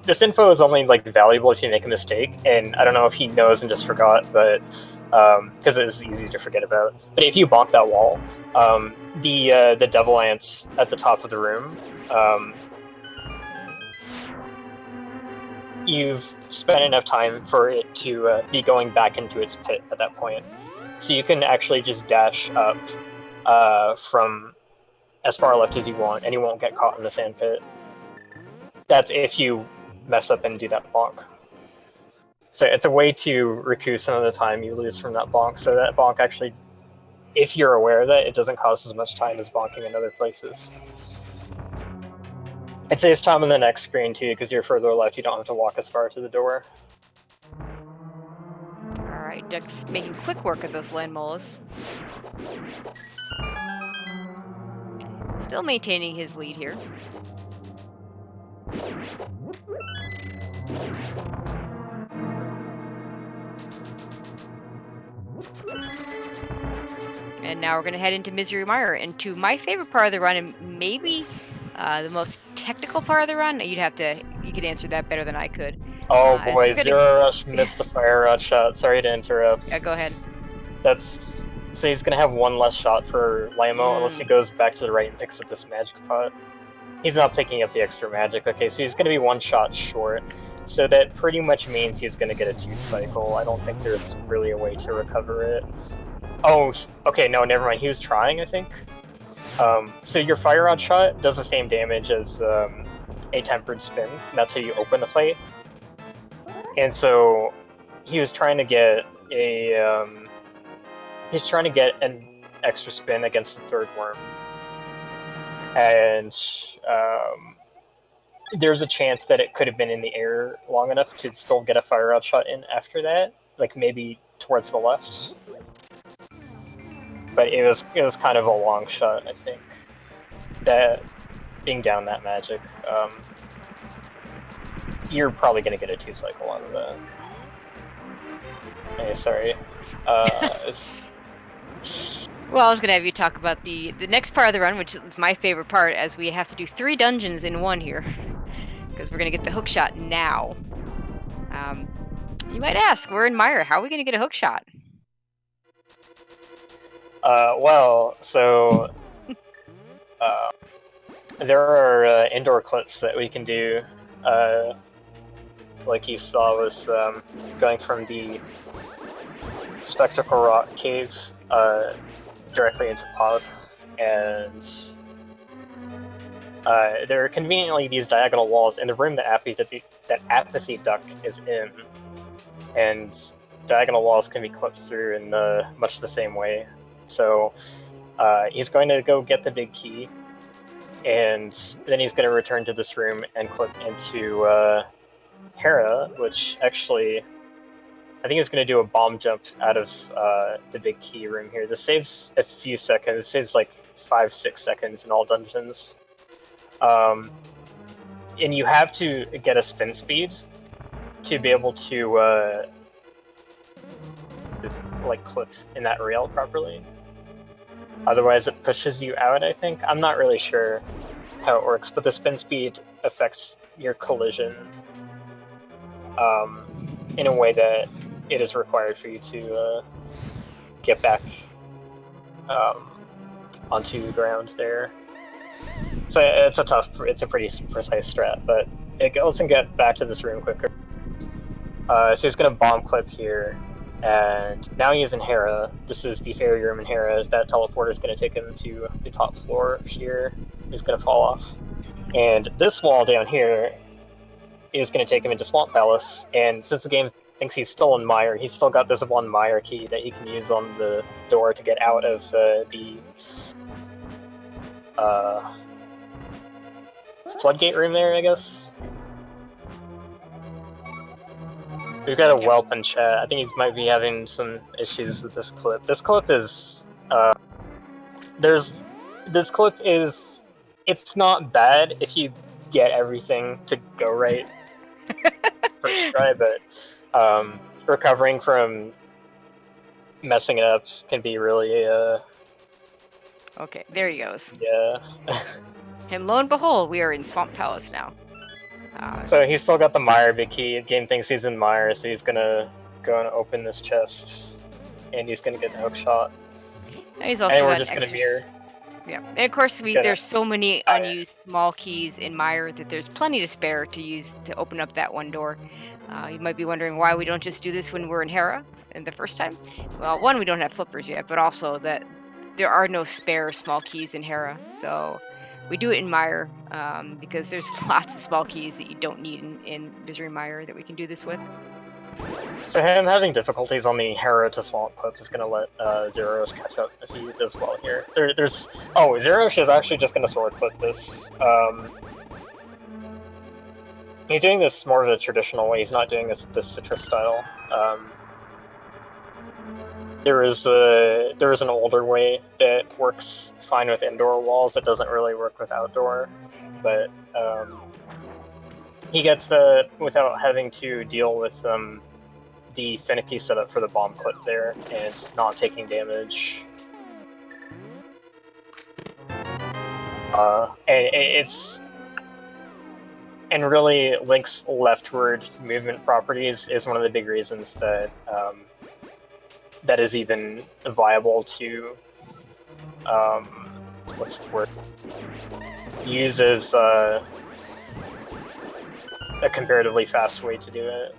this info is only like valuable if you make a mistake, and I don't know if he knows and just forgot, but because it's easy to forget about. But if you bonk that wall, the devil ant at the top of the room, you've spent enough time for it to be going back into its pit at that point. So you can actually just dash up from as far left as you want, and you won't get caught in the sand pit. That's if you mess up and do that bonk. So it's a way to recoup some of the time you lose from that bonk. So that bonk actually, if you're aware of that, it doesn't cost as much time as bonking in other places. It saves time on the next screen too, because you're further left, you don't have to walk as far to the door. Alright, Duck making quick work of those land molas. Still maintaining his lead here. And now we're going to head into Misery Mire, into my favorite part of the run, and maybe the most technical part of the run. You could answer that better than I could. Oh boy, zer0rush missed a fire rod shot. Sorry to interrupt. Yeah, go ahead. So he's gonna have 1 less shot for Lamo unless he goes back to the right and picks up this magic pot. He's not picking up the extra magic. Okay, so he's going to be one shot short. So that pretty much means he's going to get a toot cycle. I don't think there's really a way to recover it. Oh, okay, no, never mind. He was trying, I think. So your fire rod shot does the same damage as a tempered spin. That's how you open the fight. And so he was trying to get a he's trying to get an extra spin against the third worm. And there's a chance that it could have been in the air long enough to still get a fire rod shot in after that, like maybe towards the left. But it was kind of a long shot, I think. That being down that magic, you're probably gonna get a 2 cycle out of that. Hey, sorry. Well, I was gonna have you talk about the next part of the run, which is my favorite part, as we have to do 3 dungeons in one here, because we're gonna get the hook shot now. You might ask, we're in Mire. How are we gonna get a hook shot? Well, so there are indoor clips that we can do, like you saw with going from the Spectacle Rock Cave directly into Pod, and there are conveniently these diagonal walls in the room that apathyduck is in, and diagonal walls can be clipped through in much the same way. So he's going to go get the big key, and then he's going to return to this room and clip into Hera, which actually I think is going to do a bomb jump out of the big key room here. This saves a few seconds. It saves like 5-6 seconds in all dungeons. And you have to get a spin speed to be able to like clip in that rail properly. Otherwise it pushes you out, I think. I'm not really sure how it works, but the spin speed affects your collision in a way that it is required for you to get back onto the ground there. So it's a pretty precise strat, but let's get back to this room quicker. So he's going to bomb clip here, and now he's in Hera. This is the fairy room in Hera. That teleporter is going to take him to the top floor here. He's going to fall off. And this wall down here is going to take him into Swamp Palace, and since the game thinks he's still in Mire, he's still got this one Mire key that he can use on the door to get out of the floodgate room there, I guess. We've got a whelp in chat. I think he might be having some issues with this clip. This clip is it's not bad if you get everything to go right first try, but recovering from messing it up can be really Okay, there he goes. yeah. And lo and behold, we are in Swamp Palace now. So he's still got the Mire big key. The game thinks he's in Mire, so he's gonna go and open this chest, and he's gonna get the hook shot. And he's also And we're got just gonna mirror. Yeah, and of course there's so many unused small keys in Mire that there's plenty to spare to use to open up that one door. You might be wondering why we don't just do this when we're in Hera and the first time. Well, one, we don't have flippers yet, but also that there are no spare small keys in Hera, so we do it in Mire because there's lots of small keys that you don't need in Misery Mire that we can do this with. So him having difficulties on the Hera to Swamp clip is going to let zer0rush catch up if he does well here. zer0rush is actually just going to sword clip this. He's doing this more of a traditional way. He's not doing this citrus style. There is an older way that works fine with indoor walls that doesn't really work with outdoor, but he gets that without having to deal with the finicky setup for the bomb clip there and not taking damage. And really, Link's leftward movement properties is one of the big reasons that that is even viable to what's the word? Uses a comparatively fast way to do it.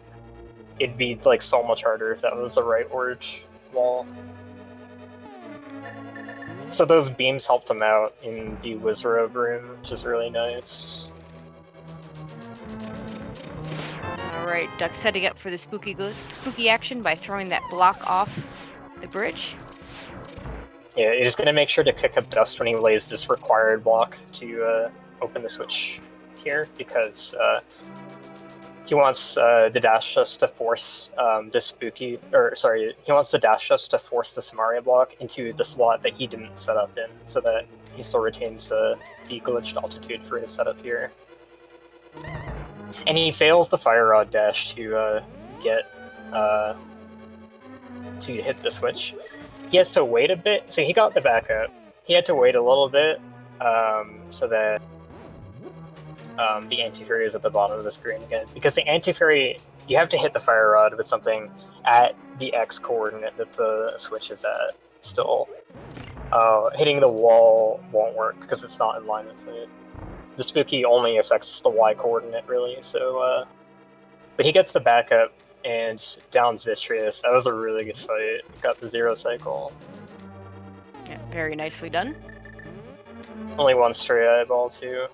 It'd be like so much harder if that was the rightward wall. So those beams helped him out in the Wizard room, which is really nice. Alright, Duck setting up for the spooky action by throwing that block off the bridge. Yeah, he's gonna make sure to kick up dust when he lays this required block to open the switch here, because he wants the dash just to force he wants the dash just to force the Samaria block into the slot that he didn't set up in, so that he still retains the glitched altitude for his setup here. And he fails the fire rod dash to get to hit the switch. He has to wait a bit, so he got the backup. He had to wait a little bit so that the anti-fairy is at the bottom of the screen again. Because the anti-fairy, you have to hit the fire rod with something at the X coordinate that the switch is at still. Hitting the wall won't work because it's not in line with it. The spooky only affects the Y coordinate, really, so... but he gets the backup and downs Vitreous. That was a really good fight. Got the 0 cycle. Yeah, very nicely done. Only one stray eyeball, too.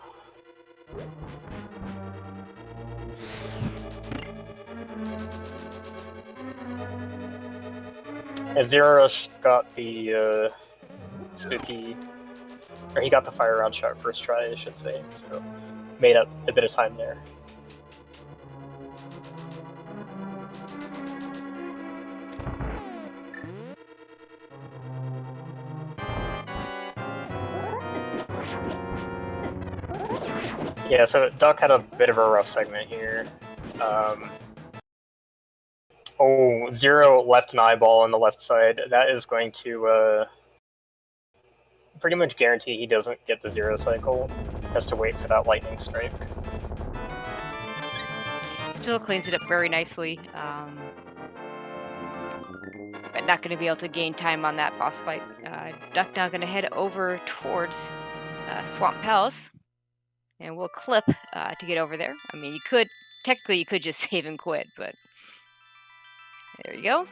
And zer0rush got the spooky, or he got the fire round shot first try, I should say, so made up a bit of time there. Yeah, so Duck had a bit of a rough segment here. Zero left an eyeball on the left side. That is going to pretty much guarantee he doesn't get the 0 cycle. Has to wait for that lightning strike. Still cleans it up very nicely. But not going to be able to gain time on that boss fight. Duck now going to head over towards Swamp Palace. And we'll clip to get over there. I mean, technically you could just save and quit, but there you go.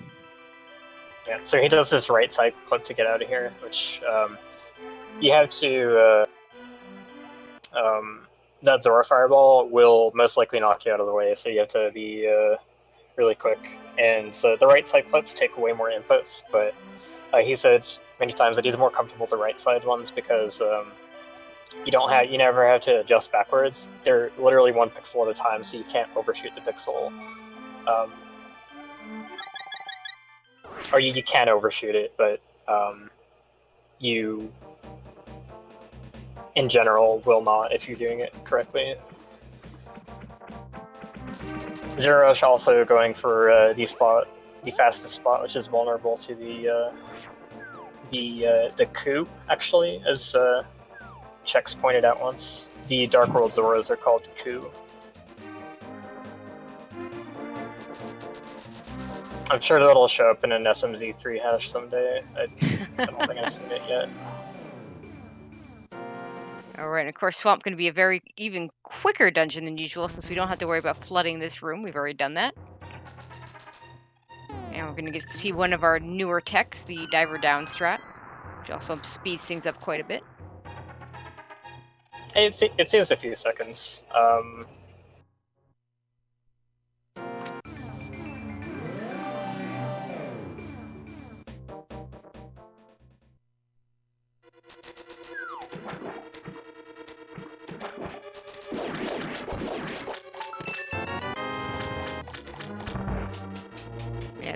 Yeah, so he does this right side clip to get out of here, which you have to... that Zora Fireball will most likely knock you out of the way, so you have to be really quick. And so the right side clips take way more inputs, but he said many times that he's more comfortable with the right side ones because you never have to adjust backwards. They're literally 1 pixel at a time, so you can't overshoot the pixel. Or you can overshoot it, but you, in general, will not if you're doing it correctly. zer0rush also going for the fastest spot, which is vulnerable to the coup, actually, as Chex pointed out once. The Dark World Zoras are called coup. I'm sure that'll show up in an SMZ3 hash someday. I don't think I've seen it yet. Alright, and of course Swamp going to be a very even quicker dungeon than usual since we don't have to worry about flooding this room. We've already done that. And we're going to get to see one of our newer techs, the Diver Down strat, which also speeds things up quite a bit. It saves a few seconds. Yeah,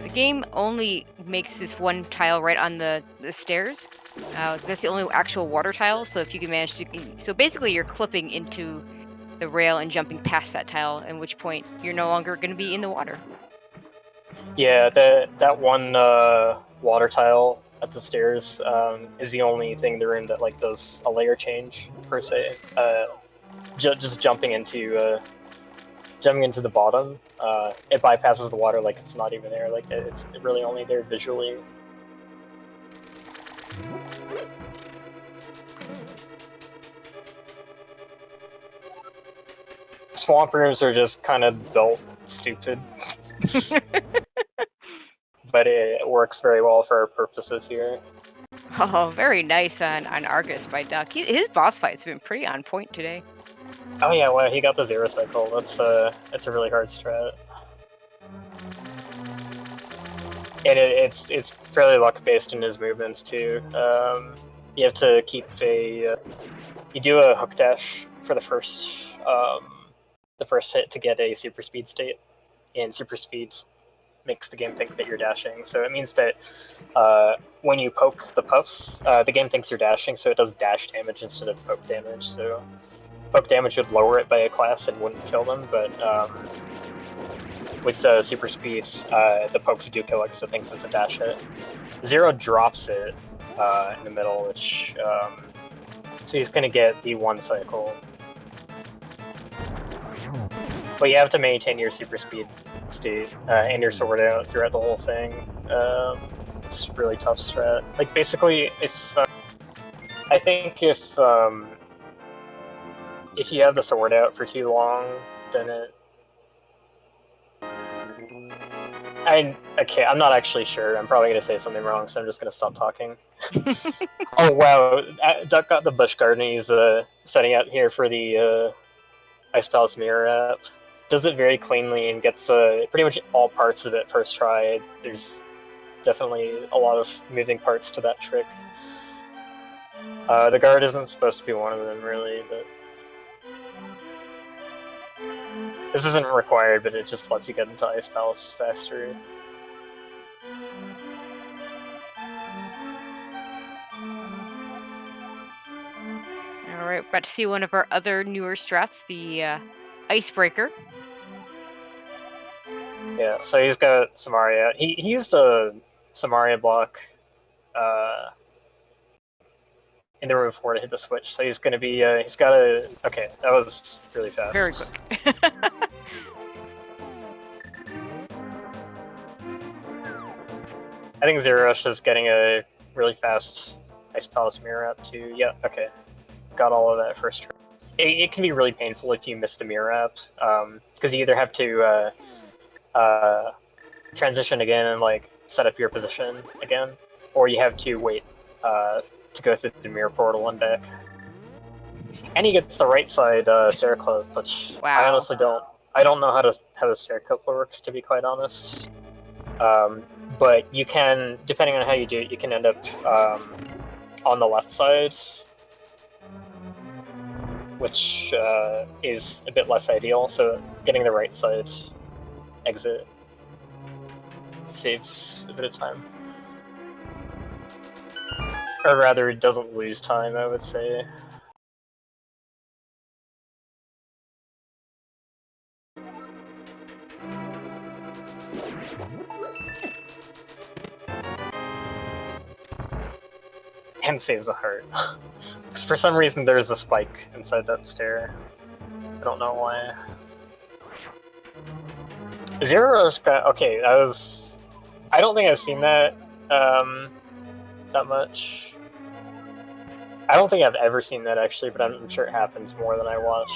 the game only makes this one tile right on the stairs. That's the only actual water tile, so if you can manage to... So basically you're clipping into the rail and jumping past that tile, at which point you're no longer going to be in the water. Yeah, that one water tile at the stairs is the only thing in the room that like does a layer change, per se. Just jumping into the bottom, it bypasses the water like it's not even there. Like it's really only there visually. Swamp rooms are just kind of built stupid. But it works very well for our purposes here. Oh, very nice on Argus by Duck. His boss fights have been pretty on point today. Oh yeah, well, he got the zero cycle. That's a really hard strat. And it's fairly luck based in his movements too. You have to keep you do a hook dash for the first hit to get a super speed state, and super speed makes the game think that you're dashing. So it means that when you poke the puffs, the game thinks you're dashing, so it does dash damage instead of poke damage. So poke damage would lower it by a class and wouldn't kill them, but with super speed, the pokes do kill it because it thinks it's a dash hit. Zero drops it in the middle, which so he's going to get the one cycle. But you have to maintain your super speed state and your sword out throughout the whole thing. It's a really tough strat. Like basically, if I think if you have the sword out for too long, then it. I'm not actually sure. I'm probably gonna say something wrong, so I'm just gonna stop talking. Oh wow, Duck got the Bush Garden. He's setting out here for the Ice Palace Mirror app. Does it very cleanly and gets pretty much all parts of it first try. There's definitely a lot of moving parts to that trick. The guard isn't supposed to be one of them, really, but this isn't required, but it just lets you get into Ice Palace faster. Alright, about to see one of our other newer strats, the Icebreaker. Yeah, so he's got Samaria. He used a Samaria block in the room before to hit the switch, so he's going to be, he's got a... Okay, that was really fast. Very quick. I think zer0rush is getting a really fast Ice Palace Mirror up too. Yeah, okay. Got all of that first try. It can be really painful if you miss the mirror app, because you either have to transition again and like set up your position again, or you have to wait to go through the mirror portal and back. And he gets the right side stair clip, which wow. I honestly don't. I don't know how the stair clip works, to be quite honest. But you can, depending on how you do it, you can end up on the left side, which is a bit less ideal. So getting the right side exit saves a bit of time. Or rather, it doesn't lose time, I would say. And saves a heart. Because for some reason there's a spike inside that stair. I don't know why. zer0rush got... Okay, that was... I don't think I've seen that that much. I don't think I've ever seen that, actually, but I'm sure it happens more than I watch.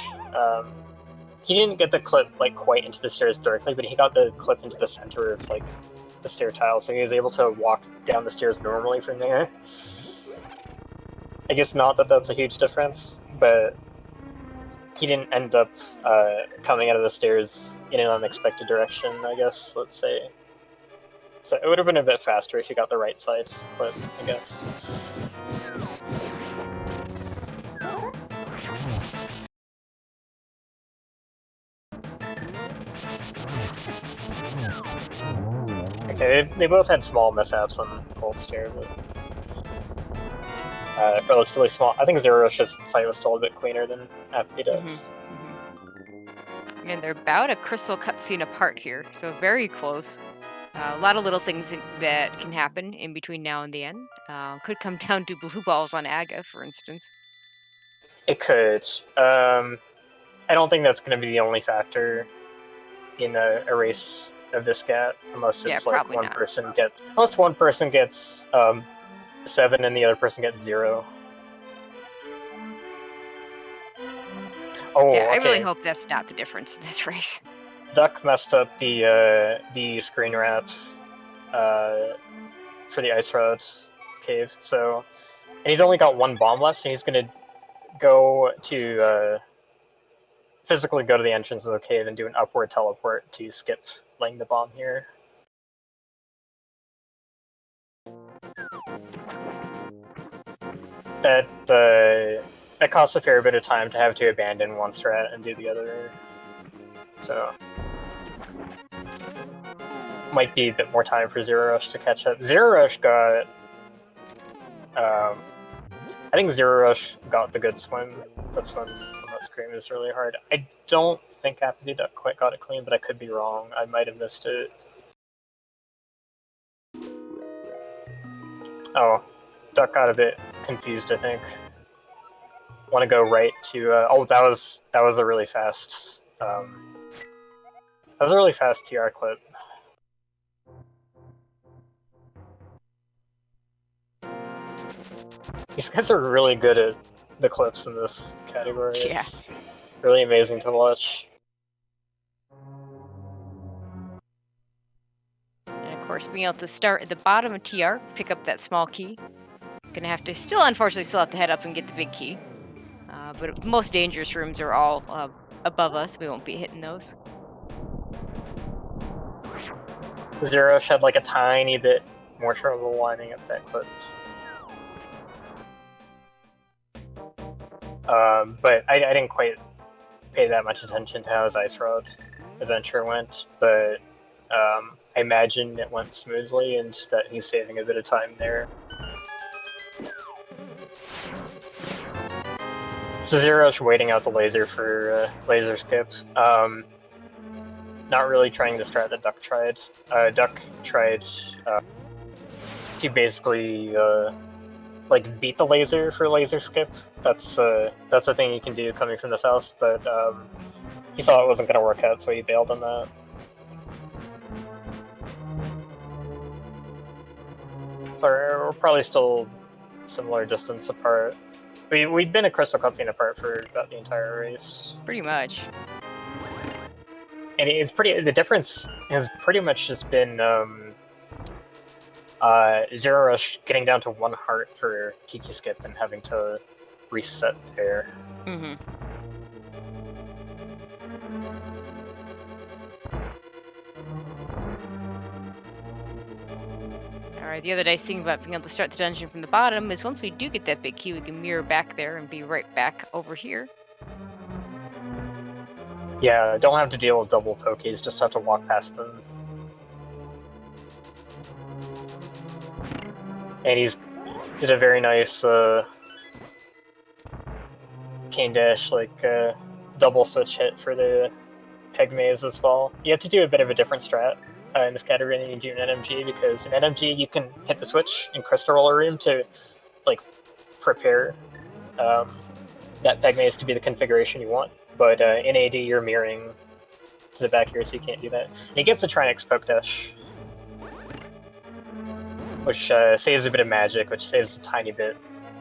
He didn't get the clip like quite into the stairs directly, but he got the clip into the center of like the stair tile, so he was able to walk down the stairs normally from there. I guess not that that's a huge difference, but he didn't end up coming out of the stairs in an unexpected direction, I guess, let's say. So it would have been a bit faster if you got the right side clip, I guess. Okay, they both had small mishaps on Gold Stair, but relatively small. I think zer0rush's fight was still a bit cleaner than apathyduck's. And they're about a crystal cutscene apart here, so very close. A lot of little things that can happen in between now and the end. Could come down to blue balls on Aga, for instance. It could. I don't think that's going to be the only factor in a race of this gap, unless it's like one person gets... Unless one person gets 7 and the other person gets 0. Oh, Yeah, I okay. really hope that's not the difference in this race. Duck messed up the screen wrap for the ice rod cave. So, and he's only got one bomb left, so he's gonna go to physically go to the entrance of the cave and do an upward teleport to skip laying the bomb here. That costs a fair bit of time to have to abandon one strat and do the other. So might be a bit more time for zer0rush to catch up. zer0rush got I think zer0rush got the good swim. That swim on that screen was really hard. I don't think apathyduck quite got it clean, but I could be wrong. I might have missed it. Oh, Duck got a bit confused, I think. Want to go right to... oh, that was a really fast... that was a really fast TR clip. These guys are really good at the clips in this category. Yeah. It's really amazing to watch. And of course, being able to start at the bottom of TR, pick up that small key. Gonna have to unfortunately, have to head up and get the big key. But most dangerous rooms are all above us. We won't be hitting those. zer0rush had like a tiny bit more trouble lining up that clip. But I didn't quite pay that much attention to how his Ice Rod adventure went, but I imagine it went smoothly and that he's saving a bit of time there. So zer0rush waiting out the laser for laser skip. Not really trying to strat that Duck tried. Duck tried to basically like beat the laser for laser skip. That's a thing you can do coming from the south, but he saw it wasn't going to work out, so he bailed on that. So we're probably still similar distance apart. We'd been a crystal cutscene apart for about the entire race. Pretty much. And it's the difference has pretty much just been zer0rush getting down to 1 heart for Kiki skip and having to reset there. Mm-hmm. Alright, the other nice thing about being able to start the dungeon from the bottom is once we do get that big key, we can mirror back there and be right back over here. Yeah, don't have to deal with double pokies, just have to walk past them. And he's did a very nice cane dash, like double switch hit for the peg maze as well. You have to do a bit of a different strat in this category than you do in NMG, because in NMG you can hit the switch in Crystal Roller Room to like prepare that peg maze to be the configuration you want. But in AD you're mirroring to the back here, so you can't do that. And he gets the Trinex poke dash, which saves a bit of magic, which saves a tiny bit,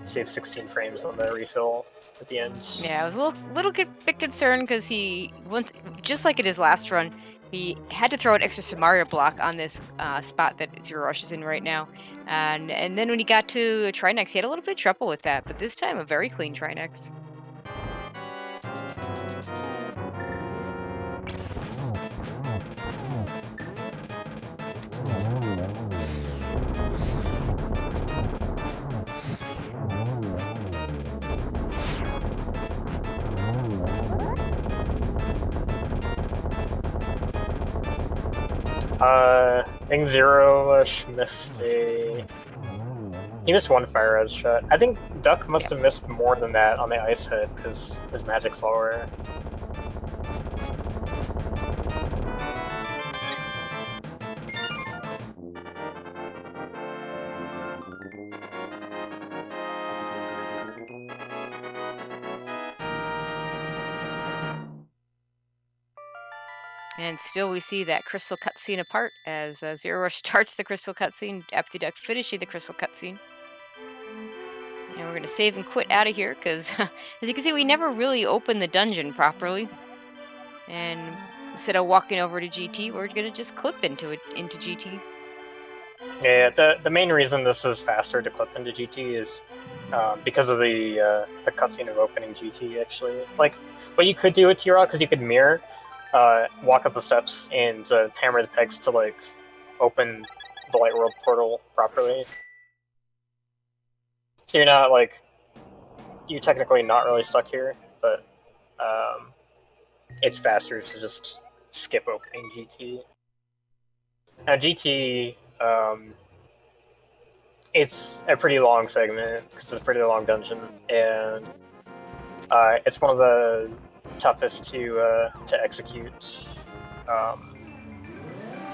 saves 16 frames on the refill at the end. Yeah, I was a little bit concerned because he went, just like in his last run, he had to throw an extra Samaria block on this spot that zer0rush is in right now. And then when he got to Trinex, he had a little bit of trouble with that, but this time a very clean Trinex. I think zer0rush missed he missed 1 fire edge shot. I think Duck must have missed more than that on the ice head, because his magic's lower. And still we see that crystal cutscene apart as zer0rush starts the crystal cutscene, apathyduck finishing the crystal cutscene. And we're gonna save and quit out of here because, as you can see, we never really opened the dungeon properly. And instead of walking over to GT, we're gonna just clip into GT. Yeah, the main reason this is faster to clip into GT is because of the cutscene of opening GT. Actually, like what you could do with T-Rock is you could mirror, walk up the steps and hammer the pegs to like open the Light World portal properly. So you're not like you're technically not really stuck here, but it's faster to just skip opening GT. Now GT, it's a pretty long segment because it's a pretty long dungeon, and it's one of the toughest to execute.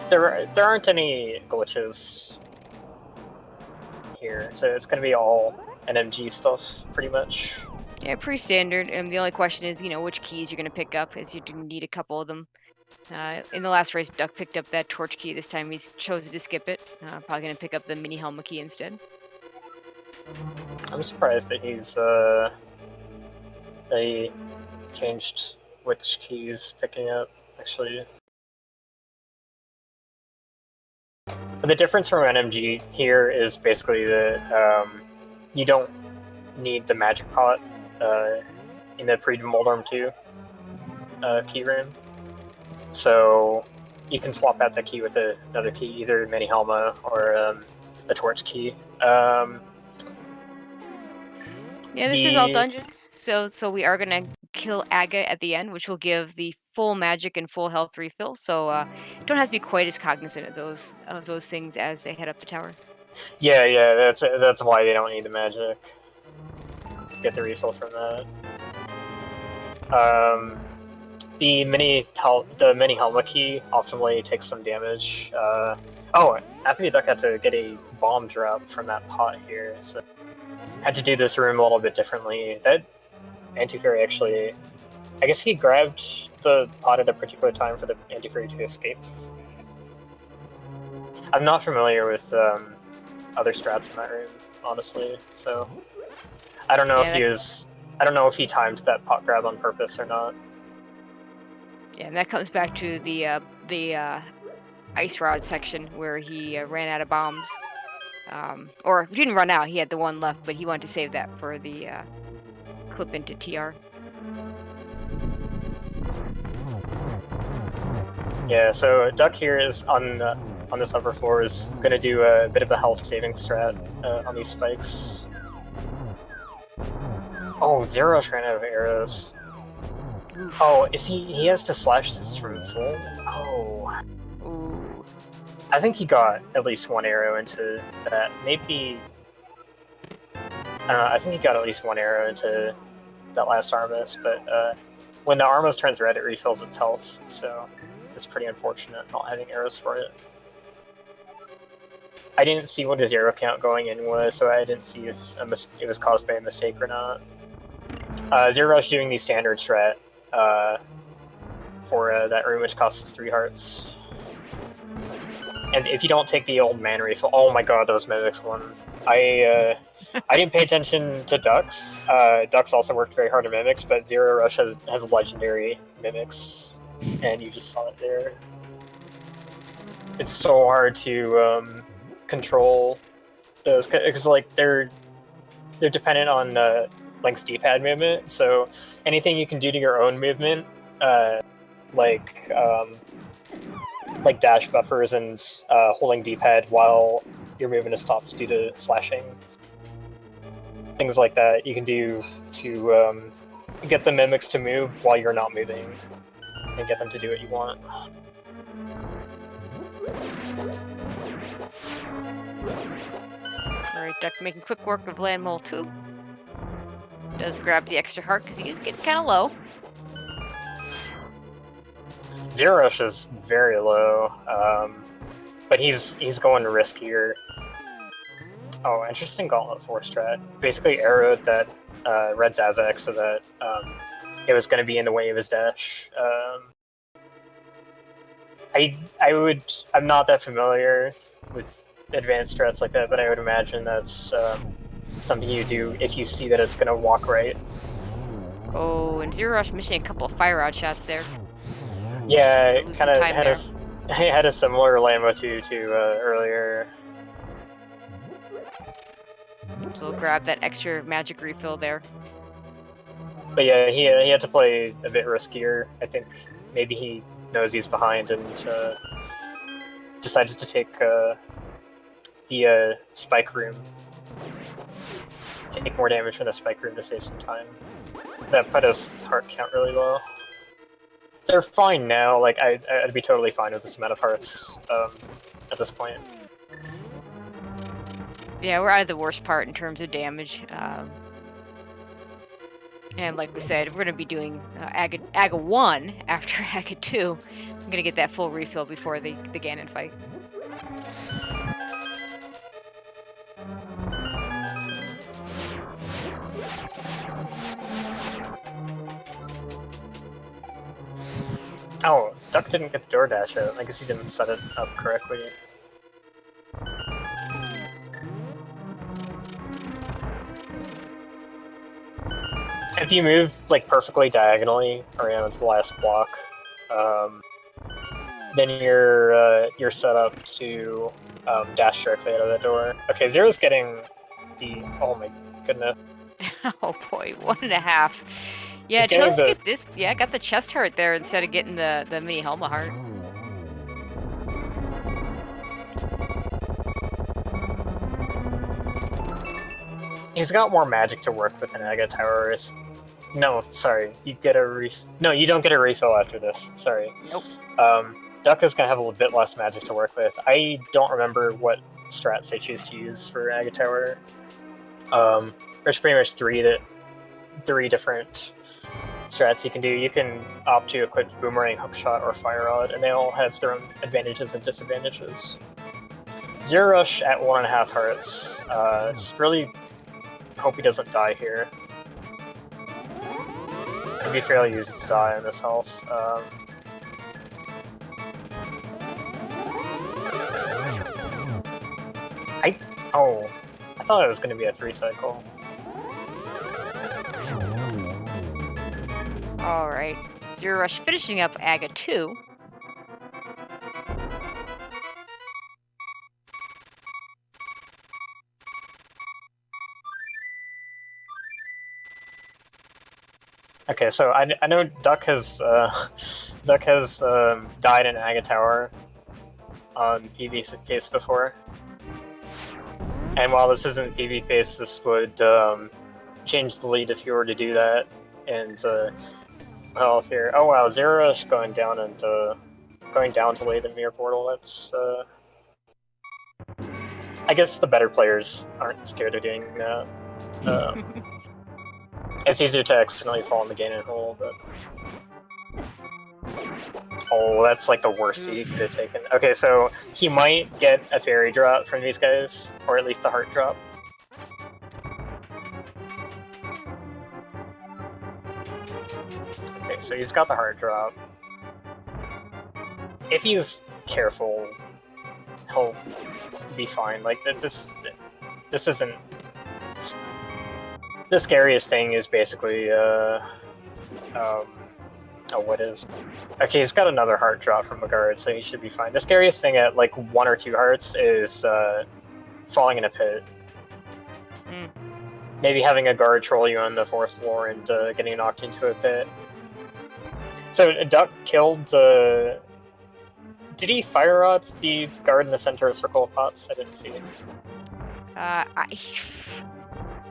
There aren't any glitches here, so it's going to be all NMG stuff pretty much. Yeah, pretty standard. And the only question is, which keys you're going to pick up, as you do need a couple of them. In the last race, Duck picked up that torch key. This time he's chosen to skip it. Probably going to pick up the mini helmet key instead. I'm surprised that they changed which keys picking up, actually. The difference from NMG here is basically that you don't need the magic pot in the pre-Moldorm 2 key room. So you can swap out that key with another key, either Mini Helma or a torch key. Yeah, this is all dungeons, so we are gonna kill Aga at the end, which will give the full magic and full health refill. So don't have to be quite as cognizant of those things as they head up the tower. Yeah, that's why they don't need the magic to get the refill from that. The mini Helma key optimally takes some damage. apathyduck had to get a bomb drop from that pot here, so had to do this room a little bit differently. That Anti-Fairy actually, I guess he grabbed the pot at a particular time for the Anti-Fairy to escape. I'm not familiar with other strats in that room, honestly, so I don't know I don't know if he timed that pot grab on purpose or not. Yeah, and that comes back to the ice rod section where he ran out of bombs. Or he didn't run out, he had the one left, but he wanted to save that for the clip into TR. Yeah, so Duck here is on this upper floor is going to do a bit of a health saving strat on these spikes. Oh, zer0rush ran out of arrows. Oh, he has to slash this from full? Oh. Ooh. I think he got at least one arrow into that. Maybe... I don't know, I think he got at least one arrow into that last Armos, but when the Armos turns red, it refills its health, so it's pretty unfortunate not having arrows for it. I didn't see what his arrow count going in was, so I didn't see if it was caused by a mistake or not. zer0rush doing the standard strat for that room, which costs 3 hearts. And if you don't take the old man refill, oh my god, those mimics won. I didn't pay attention to Ducks. Ducks also worked very hard on mimics, but zer0rush has legendary mimics, and you just saw it there. It's so hard to control those because like they're dependent on Link's D-pad movement. So anything you can do to your own movement, like dash buffers and holding D-pad while your movement is stopped due to slashing, things like that you can do to get the mimics to move while you're not moving and get them to do what you want. Alright, Duck making quick work of Land Mole 2. Does grab the extra heart because he is getting kind of low. zer0rush is very low, but he's going riskier. Oh, interesting Gauntlet 4 strat. Basically arrowed that red Zazak so that it was going to be in the way of his dash. I'm not that familiar with advanced strats like that, but I would imagine that's something you do if you see that it's going to walk right. Oh, and zer0rush missing a couple of fire rod shots there. Yeah, it Lose kind some of time had there. it had a similar Lambo to earlier. So we'll grab that extra magic refill there. But yeah, he had to play a bit riskier. I think maybe he knows he's behind and decided to take the spike room. Take more damage from the spike room to save some time. That put his heart count really low. They're fine now. Like I'd be totally fine with this amount of hearts at this point. Yeah, we're out of the worst part in terms of damage. And like we said, we're going to be doing Aga 1 after Aga 2. I'm going to get that full refill before the Ganon fight. Oh, Duck didn't get the DoorDash out. I guess he didn't set it up correctly. If you move like perfectly diagonally around the last block, then you're set up to dash directly out of the door. Okay, Zero's getting the oh my goodness. Oh boy, 1.5. Yeah, He's getting chose to the- get this. Yeah, got the chest heart there instead of getting the mini Helma heart. He's got more magic to work with than Aga Tower is. No, sorry, you get a No, you don't get a refill after this. Sorry. Nope. Duck is gonna have a little bit less magic to work with. I don't remember what strats they choose to use for Aga Tower. There's pretty much three different strats you can do. You can opt to equip Boomerang, Hookshot, or Fire Rod, and they all have their own advantages and disadvantages. zer0rush at 1.5 hearts. Just really hope he doesn't die here. It'd be fairly easy to die on this health. I thought it was going to be a 3-cycle. Alright. zer0rush finishing up Aga 2. Okay, so I know Duck has died in Aga Tower on PV case before, and while this isn't PV phase, this would change the lead if you were to do that. And well, if you're wow, zer0rush going down to lay the mirror portal. That's I guess the better players aren't scared of doing that. It's easier to accidentally fall in the Ganon hole, but... Oh, that's like the worst he could have taken. Okay, so he might get a fairy drop from these guys, or at least the heart drop. Okay, so he's got the heart drop. If he's careful, he'll be fine. Like, this isn't... The scariest thing is basically, what is? Okay, he's got another heart drop from a guard, so he should be fine. The scariest thing at, like, 1 or 2 hearts is, falling in a pit. Mm. Maybe having a guard troll you on the 4th floor and, getting knocked into a pit. So, Duck killed, did he fire rod the guard in the center of Circle of Pots? I didn't see it.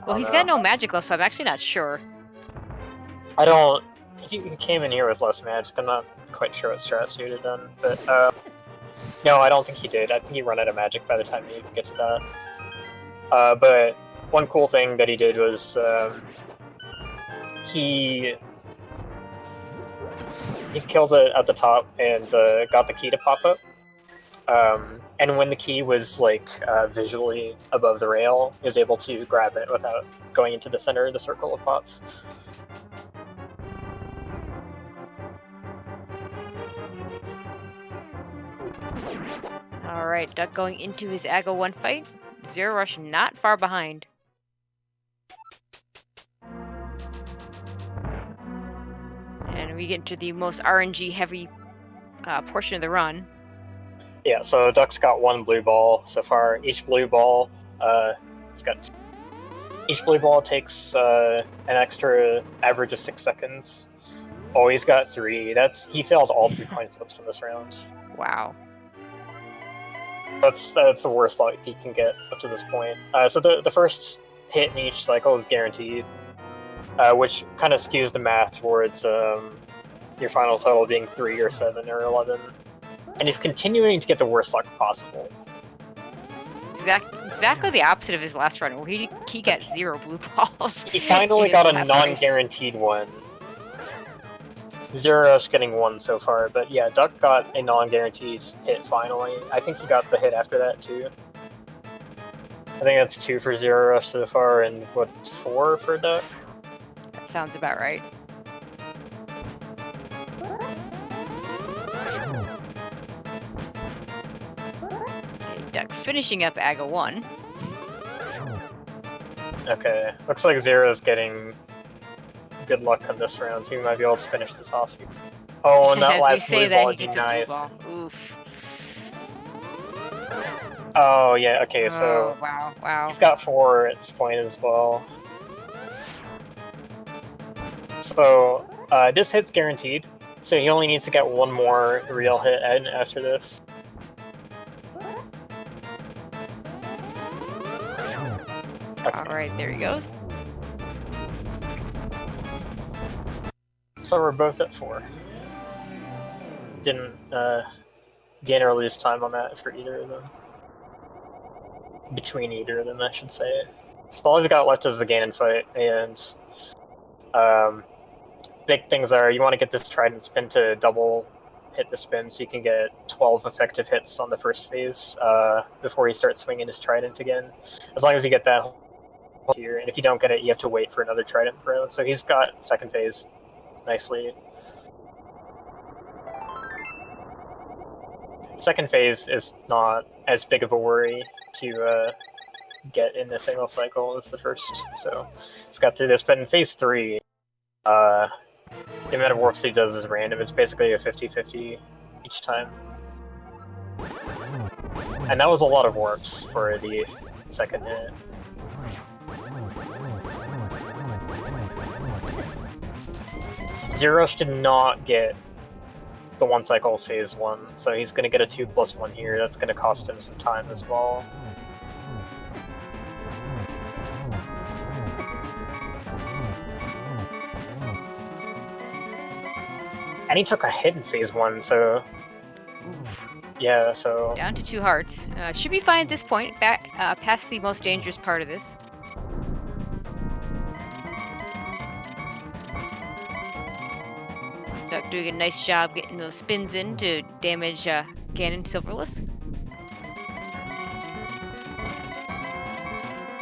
Well, he's got no magic left, so I'm actually not sure. I don't... He came in here with less magic. I'm not quite sure what strats he would have done, but no, I don't think he did. I think he ran out of magic by the time you get to that. But one cool thing that he did was he killed it at the top and got the key to pop up. And when the key was like visually above the rail, he was able to grab it without going into the center of the Circle of Pots. Alright, Duck going into his Aga 1 fight. zer0rush not far behind. we get into the most RNG heavy portion of the run. Yeah, so Duck's got 1 blue ball so far. Each blue ball, it's got. Each blue ball takes an extra average of 6 seconds. Oh, he's got 3. He failed all 3 coin flips in this round. Wow. That's the worst luck he can get up to this point. So the first hit in each cycle is guaranteed, which kind of skews the math towards your final total being 3 or 7 or 11. And he's continuing to get the worst luck possible. Exactly the opposite of his last run, where he got 0 blue balls. He finally got a non-guaranteed one. zer0rush getting 1 so far, but yeah, Duck got a non-guaranteed hit finally. I think he got the hit after that too. I think that's 2 for zer0rush so far, and what, 4 for Duck? That sounds about right. Duck finishing up AGA 1. Okay, looks like Zero's getting good luck on this round, so we might be able to finish this off here. Oh, and that As last we say blue ball that, would he be gets a blue nice. ball. Oof. Oh, yeah, okay, so Oh, wow. he's got 4 at this point as well. So, this hit's guaranteed, so he only needs to get 1 more real hit after this. Okay. Alright, there he goes. So we're both at 4. Didn't gain or lose time on that for either of them. Between either of them, I should say. So all we've got left is the gain and fight, and big things are you want to get this trident spin to double hit the spin so you can get 12 effective hits on the first phase before he starts swinging his trident again. As long as you get that here, and if you don't get it, you have to wait for another trident throw. So he's got second phase nicely. Second phase is not as big of a worry to get in a single cycle as the first, so he's got through this. But in phase 3, the amount of warps he does is random. It's basically a 50-50 each time. And that was a lot of warps for the second hit. zer0rush did not get the 1 cycle of phase 1, so he's going to get a 2+1 here. That's going to cost him some time as well. And he took a hit in phase 1, so yeah, so Down to 2 hearts. Should be fine at this point, past the most dangerous part of this. Duck doing a nice job getting those spins in to damage Ganon Silverless.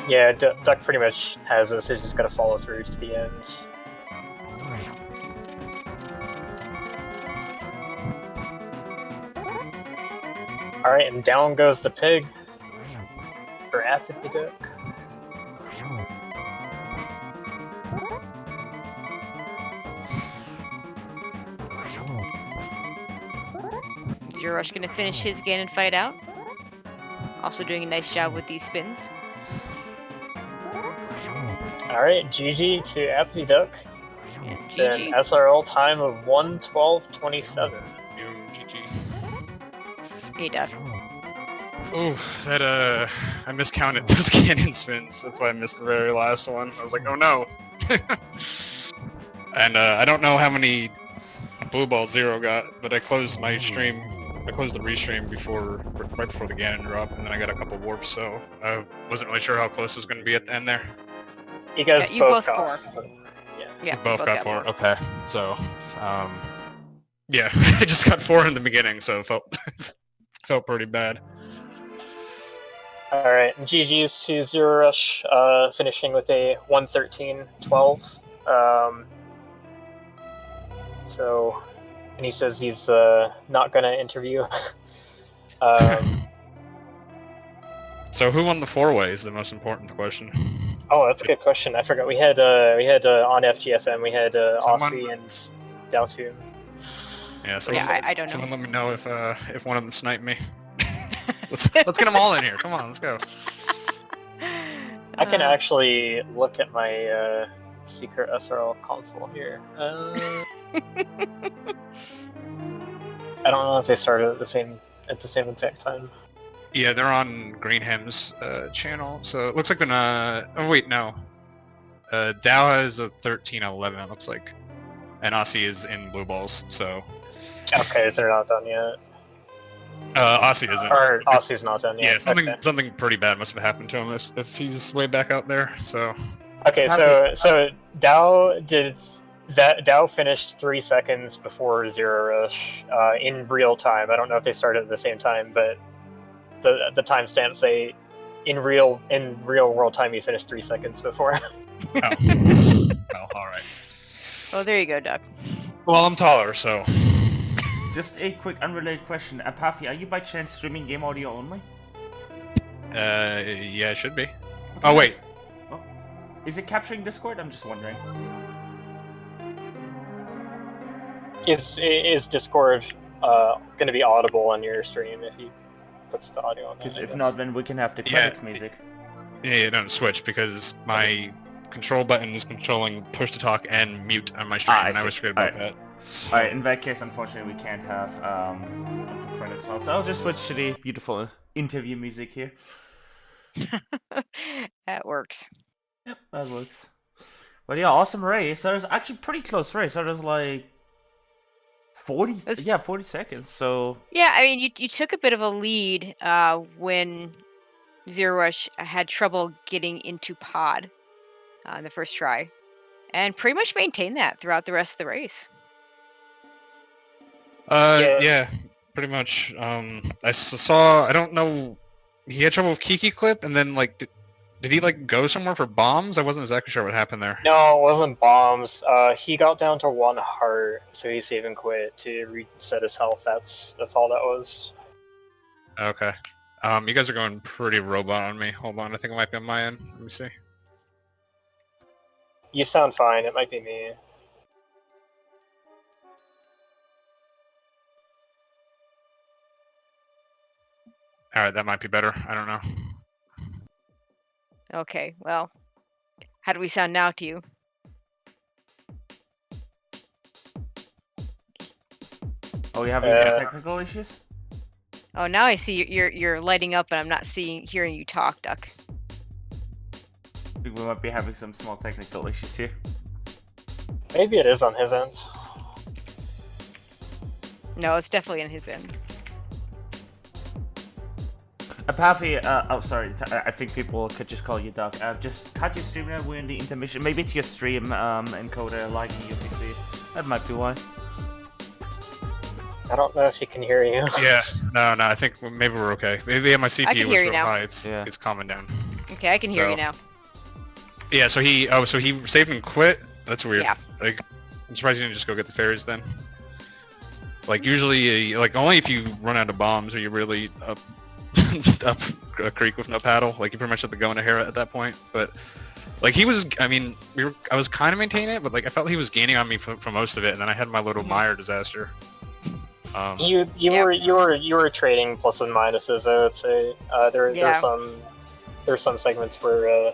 yeah, Duck pretty much has this. He's just got to follow through to the end. Alright, and down goes the pig for apathyduck. zer0rush gonna finish his Ganon fight out. Also doing a nice job with these spins. Alright, GG to apathyduck. And It's an GG. SRL time of 1:12:27. Yo, GG. Hey, Duck. Ooh, that I miscounted those cannon spins. That's why I missed the very last one. I was like, oh no. And I don't know how many blue balls Zero got, but I closed my stream. I closed the restream right before the Ganon drop, and then I got a couple warps, so I wasn't really sure how close it was going to be at the end there. You guys You both both got score. 4. Yeah. Yeah, We both got 4. four. Okay, so yeah, I just got 4 in the beginning, so it felt pretty bad. Alright, GG's to zer0rush, finishing with a 1:13:12. So, and he says he's not gonna interview. So who won the 4-way is the most important question. Oh, that's a good question. I forgot. We had on FGFM, we had Someone- Aussie and Dow 2. Yeah, so Yeah, I don't know. someone let me know if one of them sniped me. let's get them all in here. Come on, let's go. I can actually look at my secret SRL console here. I don't know if they started at the same exact time. Yeah, they're on Greenham's channel, so it looks like they're not. Oh wait, no. Dow has a 13-11. It looks like, and Aussie is in blue balls. So. Okay, so they're not done yet. Aussie isn't. Or Aussie's not done yet. Yeah, something pretty bad must have happened to him if he's way back out there. So. Okay, so Dow finished 3 seconds before zer0rush in real time. I don't know if they started at the same time, but the timestamps say in real world time he finished 3 seconds before. Oh. Well, all right. Oh, there you go, Duck. Well, I'm taller, so. Just a quick unrelated question. Apathy, are you by chance streaming game audio only? Yeah, it should be. Oh, wait. Oh. Is it capturing Discord? I'm just wondering. Is Discord going to be audible on your stream if he puts the audio on? Because if not, then we can have the credits music. Yeah, don't switch because my control button is controlling push to talk and mute on my stream, and I was forget about that. So. Alright, in that case, unfortunately, we can't have for credits well, so I'll just switch to the beautiful interview music here. That works. Yep, that works. But yeah, awesome race. That was actually pretty close race. That was like 40 seconds, so... Yeah, I mean, you took a bit of a lead when zer0rush had trouble getting into pod on the first try, and pretty much maintained that throughout the rest of the race. Yeah, pretty much. I saw, I don't know, he had trouble with Kiki clip, and then, like, did he, like, go somewhere for bombs? I wasn't exactly sure what happened there. No, it wasn't bombs. He got down to 1 heart, so he save and quit to reset his health. That's all that was. Okay. You guys are going pretty robot on me. Hold on, I think it might be on my end. Let me see. You sound fine. It might be me. Alright, that might be better. I don't know. Okay, well, how do we sound now to you? Oh, you having some technical issues? Oh, now I see you're lighting up, and I'm not hearing you talk, Duck. I think we might be having some small technical issues here. Maybe it is on his end. No, it's definitely on his end. Apathy, oh sorry, I think people could just call you Duck. Just cut your stream now, we're in the intermission. Maybe it's your stream encoder lagging your PC. That might be why. I don't know if he can hear you. Yeah, no, I think maybe we're okay. Maybe my CPU was real high, it's calming down. Okay, I can hear you now. Yeah, so he saved and quit? That's weird. Yeah. Like, I'm surprised you didn't just go get the fairies then. Like, usually, like, only if you run out of bombs are you really up a creek with no paddle. Like, you pretty much have to go in a Hera at that point. But, like, he was, I mean, I was kind of maintaining it, but, like, I felt he was gaining on me for most of it, and then I had my little Meyer disaster. You were trading pluses and minuses, I would say. There's some segments where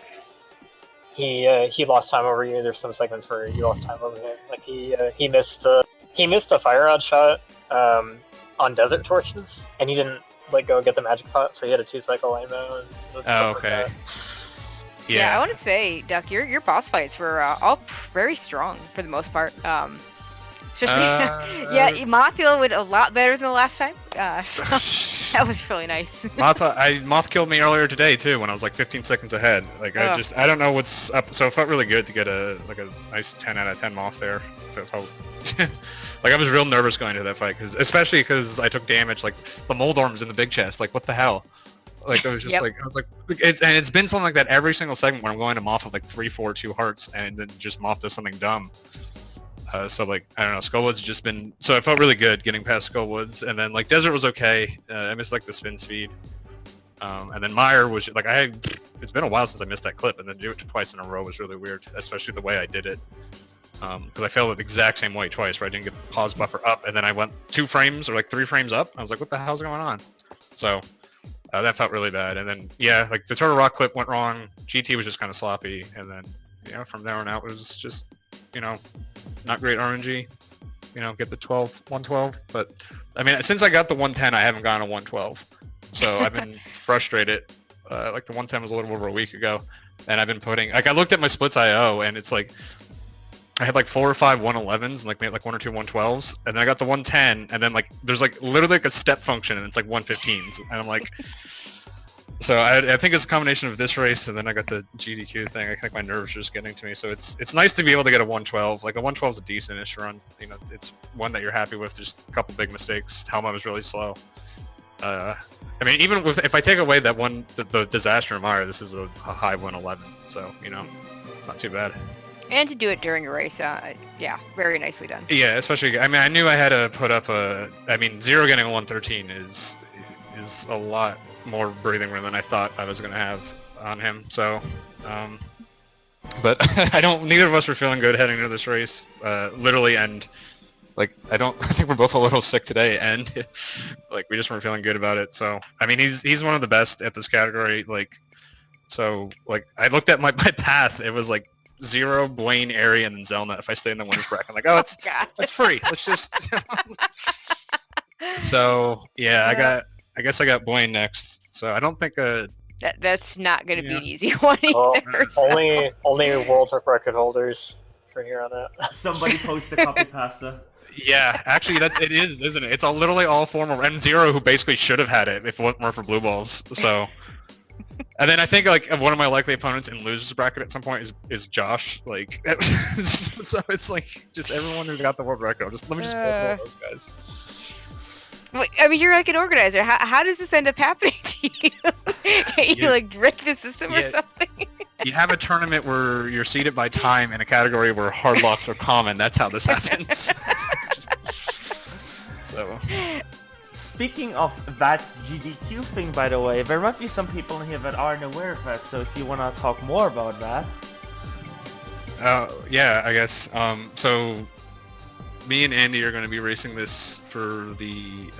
he lost time over you. There's some segments where you lost time over him. Like he missed a fire rod shot on desert torches, and he didn't go get the magic pot, so he had a 2-cycle ammo and stuff okay. like that. Yeah, I want to say, Duck, your boss fights were all very strong for the most part. Especially, yeah, Moth went a lot better than the last time. So that was really nice. Moth killed me earlier today too when I was like 15 seconds ahead. Like I don't know what's up. So it felt really good to get a nice 10 out of 10 Moth there. So it felt like I was real nervous going to that fight, especially because I took damage. Like the Moldorm's in the big chest. Like what the hell? Like it was just it's been something like that every single segment when I'm going to Moth with like 3, 4, 2 hearts, and then just Moth does something dumb. So like I don't know, Skullwood's just been so it felt really good getting past Skullwoods, and then like Desert was okay. I missed like the spin speed, and then Meyer was like it's been a while since I missed that clip, and then do it twice in a row was really weird, especially the way I did it. because I failed it the exact same way twice, where I didn't get the pause buffer up, and then I went 2 frames or like 3 frames up. I was like, what the hell's going on? So that felt really bad. And then yeah, like the Turtle Rock clip went wrong. GT was just kind of sloppy, and then from there on out it was just not great RNG. Get the 112. But I mean, since I got the 110, I haven't gone a 112. So I've been frustrated. Like the 110 was a little over a week ago, and I've been putting I looked at my splits IO, and it's like I had like 4 or 5 111s and like maybe like 1 or 2 112s, and then I got the 110, and then like there's like literally like a step function, and it's like 115s, and I'm like, so I think it's a combination of this race, and then I got the GDQ thing. I think my nerves are just getting to me, so it's nice to be able to get a 112. Like a 112 is a decent-ish run. It's one that you're happy with. Just a couple big mistakes. Helma was really slow. I mean, even if I take away that one, the disaster in Mire, this is a high 111, so it's not too bad. And to do it during a race, yeah, very nicely done. Yeah, especially, I mean, I knew I had to put up I mean, Zero getting a 113 is a lot more breathing room than I thought I was going to have on him, so, but neither of us were feeling good heading into this race, literally, and, like, I think we're both a little sick today, and, like, we just weren't feeling good about it, so, I mean, he's one of the best at this category, like, so, like, I looked at my path, it was, like, Zero, Blaine, Airy, and then Zelda. If I stay in the winners bracket, I'm like, it's free. Let's just. So yeah, I guess I got Blaine next. So I don't think that's not going to be an easy one either. Only world record holders from here on out. Somebody post a copy pasta. Yeah, actually, it is, isn't it? It's literally all former and Zero, who basically should have had it if it weren't for blue balls. So. And then I think like one of my likely opponents in losers bracket at some point is Josh. Like, so it's like just everyone who got the world record. Let me just pull those guys. Wait, I mean, you're like an organizer. How does this end up happening to you? Can't you like break the system or something? You have a tournament where you're seeded by time in a category where hard locks are common. That's how this happens. So. Speaking of that GDQ thing, by the way, there might be some people in here that aren't aware of that, so if you want to talk more about that. Yeah, I guess. So, me and Andy are going to be racing this for the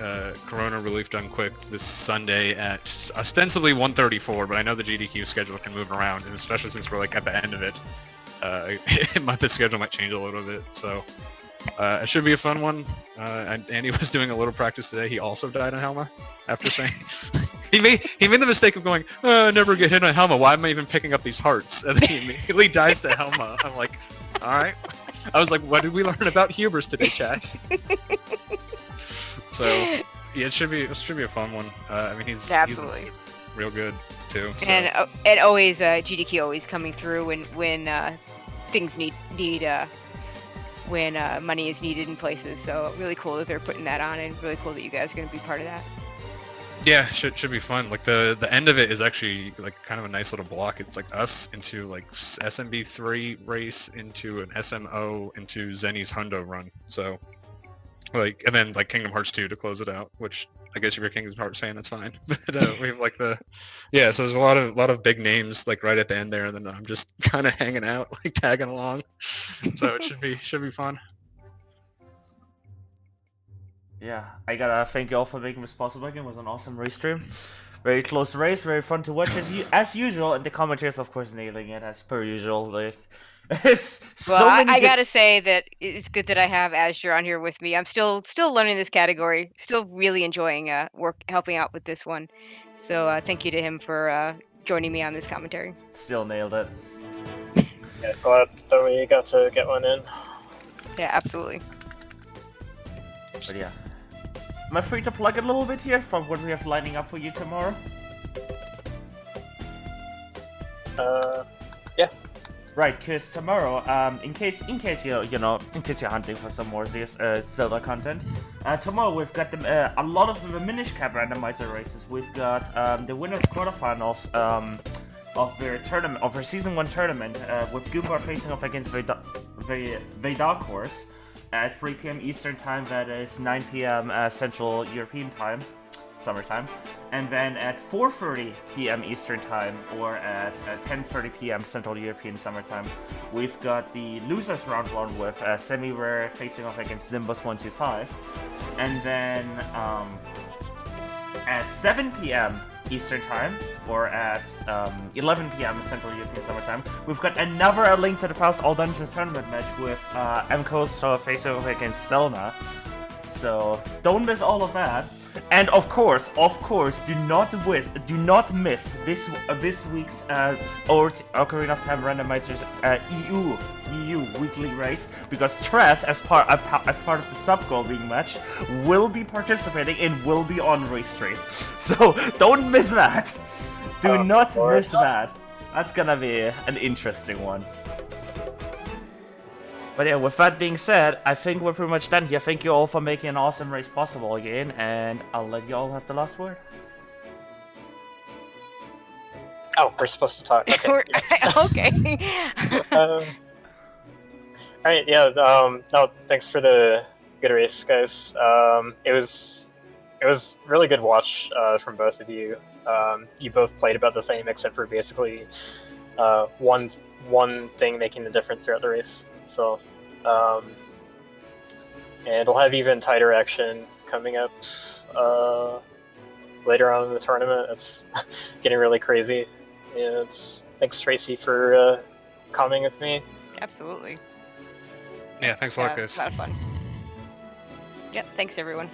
Corona Relief Done Quick this Sunday at ostensibly 1:34, but I know the GDQ schedule can move around, and especially since we're like at the end of it, the schedule might change a little bit, so... it should be a fun one. And Andy was doing a little practice today. He also died on Helma after saying he made the mistake of going, never get hit on Helma. Why am I even picking up these hearts? And then he immediately dies to Helma. I'm like, all right. I was like, what did we learn about hubris today, chat? So yeah, it should be a fun one. I mean, he's real good too. So. And always GDQ always coming through when things need when money is needed in places, so really cool that they're putting that on, and really cool that you guys are going to be part of that. Yeah, should be fun. Like the end of it is actually like kind of a nice little block. It's like us into like SMB3 race into an SMO into Zenny's Hundo run. So like, and then like Kingdom Hearts 2 to close it out, which I guess if you're a Kingdom Hearts fan, that's fine. But we have like so there's a lot of big names like right at the end there, and then I'm just kind of hanging out, like tagging along. So it should be fun. Yeah, I gotta thank you all for making this possible. Again, it was an awesome race stream. Very close race, very fun to watch as usual, and the commentators, of course, nailing it as per usual. I gotta say that it's good that I have Azure on here with me. I'm still learning this category, still really enjoying helping out with this one. So thank you to him for joining me on this commentary. Still nailed it. Yeah, glad that we got to get one in. Yeah, absolutely. But yeah. Am I free to plug a little bit here from what we have lining up for you tomorrow? Yeah. Right, because tomorrow, in case you're hunting for some more Zelda content, tomorrow we've got a lot of the Minish Cap randomizer races. We've got the winners quarterfinals of their tournament, of their season 1 tournament, with Goomba facing off against the Dark Horse at 3 p.m. Eastern time. That is 9 p.m. Central European time. summertime. And then at 4:30 p.m. Eastern Time, or at 10:30 p.m. Central European Summertime, we've got the losers round 1 with Semi-Rare facing off against Nimbus125. And then at 7 p.m. Eastern Time, or at 11 p.m. Central European Summertime, we've got another A Link to the Past All Dungeons Tournament match with MCo's facing off against Zelda. So don't miss all of that. And of course, do not miss this week's Ocarina of Time Randomizers EU weekly race, because Tress, as part of the sub-goal being match, will be participating and will be on race stream. So don't miss that. Do not miss that. That's gonna be an interesting one. But yeah, with that being said, I think we're pretty much done here. Thank you all for making an awesome race possible again, and I'll let you all have the last word. Oh, we're supposed to talk. Okay. Okay. Alright, yeah, no, thanks for the good race, guys. It was really good watch from both of you. You both played about the same, except for basically one thing making the difference throughout the race. So, and we'll have even tighter action coming up later on in the tournament. It's getting really crazy. And thanks, Tracy, for coming with me. Absolutely. Yeah, thanks a lot, guys. It's a lot of fun. Yep, thanks everyone.